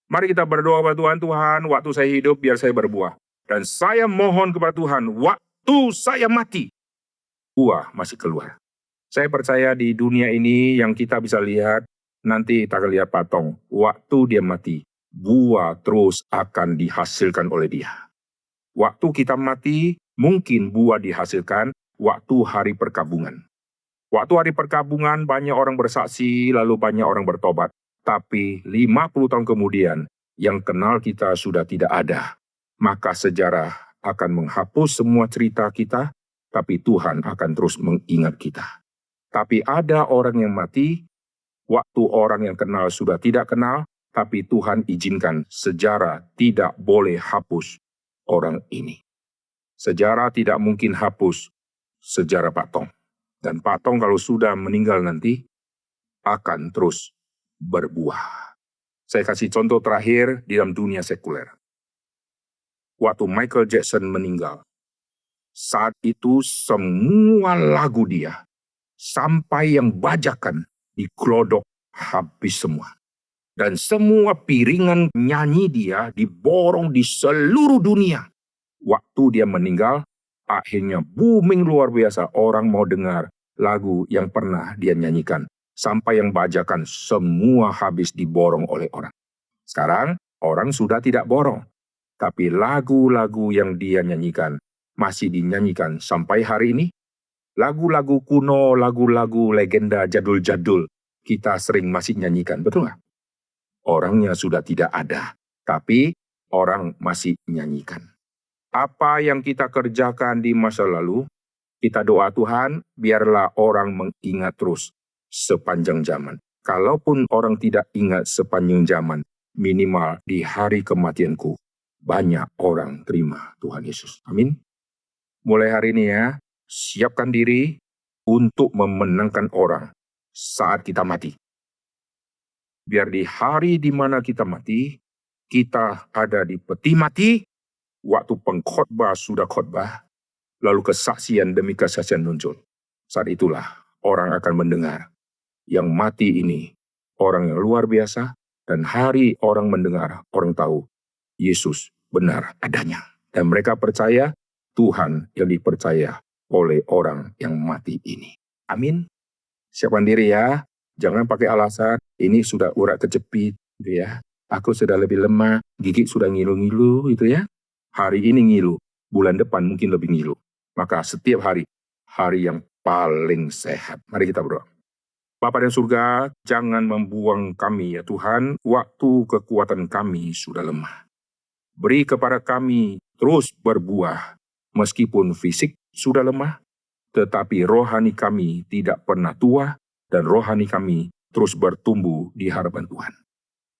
Mari kita berdoa kepada Tuhan, Tuhan, waktu saya hidup biar saya berbuah. Dan saya mohon kepada Tuhan, waktu saya mati, buah masih keluar. Saya percaya di dunia ini yang kita bisa lihat, nanti kita akan lihat patung. Waktu dia mati, buah terus akan dihasilkan oleh dia. Waktu kita mati, mungkin buah dihasilkan waktu hari perkabungan. Waktu hari perkabungan, banyak orang bersaksi, lalu banyak orang bertobat. Tapi 50 tahun kemudian, yang kenal kita sudah tidak ada. Maka sejarah akan menghapus semua cerita kita, tapi Tuhan akan terus mengingat kita. Tapi ada orang yang mati, waktu orang yang kenal sudah tidak kenal, tapi Tuhan izinkan sejarah tidak boleh hapus orang ini. Sejarah tidak mungkin hapus sejarah Pak Tong. Dan Pak Tong kalau sudah meninggal nanti, akan terus berbuah. Saya kasih contoh terakhir di dalam dunia sekuler. Waktu Michael Jackson meninggal, saat itu semua lagu dia, sampai yang bajakan, diglodok habis semua. Dan semua piringan nyanyi dia diborong di seluruh dunia. Waktu dia meninggal, akhirnya booming luar biasa. Orang mau dengar lagu yang pernah dia nyanyikan. Sampai yang bajakan semua habis diborong oleh orang. Sekarang orang sudah tidak borong. Tapi lagu-lagu yang dia nyanyikan masih dinyanyikan sampai hari ini. Lagu-lagu kuno, lagu-lagu legenda jadul-jadul kita sering masih nyanyikan. Betul nggak? Orangnya sudah tidak ada. Tapi orang masih nyanyikan. Apa yang kita kerjakan di masa lalu, kita doa Tuhan, biarlah orang mengingat terus sepanjang zaman. Kalaupun orang tidak ingat sepanjang zaman, minimal di hari kematianku, banyak orang terima Tuhan Yesus. Amin. Mulai hari ini ya, siapkan diri untuk memenangkan orang saat kita mati. Biar di hari di mana kita mati, kita ada di peti mati, waktu pengkhotbah sudah khotbah, lalu kesaksian demi kesaksian muncul. Saat itulah orang akan mendengar. Yang mati ini orang yang luar biasa, dan hari orang mendengar, orang tahu Yesus benar adanya. Dan mereka percaya Tuhan yang dipercaya oleh orang yang mati ini. Amin. Siapkan diri ya. Jangan pakai alasan, ini sudah urat kejepit, gitu ya. Aku sudah lebih lemah, gigi sudah ngilu-ngilu, gitu ya. Hari ini ngilu, bulan depan mungkin lebih ngilu. Maka setiap hari yang paling sehat. Mari kita berdoa. Bapa di surga, jangan membuang kami ya Tuhan, waktu kekuatan kami sudah lemah. Beri kepada kami terus berbuah, meskipun fisik sudah lemah, tetapi rohani kami tidak pernah tua, dan rohani kami terus bertumbuh di hadapan Tuhan.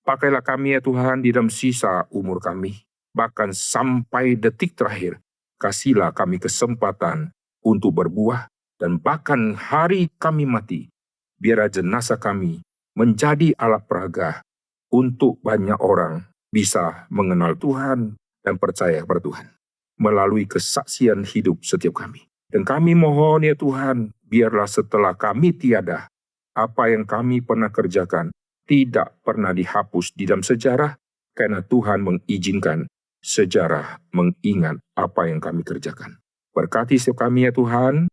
Pakailah kami ya Tuhan di dalam sisa umur kami, bahkan sampai detik terakhir, kasihlah kami kesempatan untuk berbuah, dan bahkan hari kami mati, biar jenazah kami menjadi alat peraga untuk banyak orang bisa mengenal Tuhan dan percaya kepada Tuhan melalui kesaksian hidup setiap kami. Dan kami mohon ya Tuhan, biarlah setelah kami tiada, apa yang kami pernah kerjakan tidak pernah dihapus di dalam sejarah, karena Tuhan mengizinkan sejarah mengingat apa yang kami kerjakan. Berkati setiap kami ya Tuhan,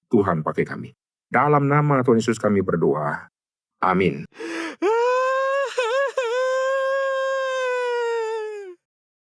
Tuhan pakai kami. Dalam nama Tuhan Yesus kami berdoa. Amin.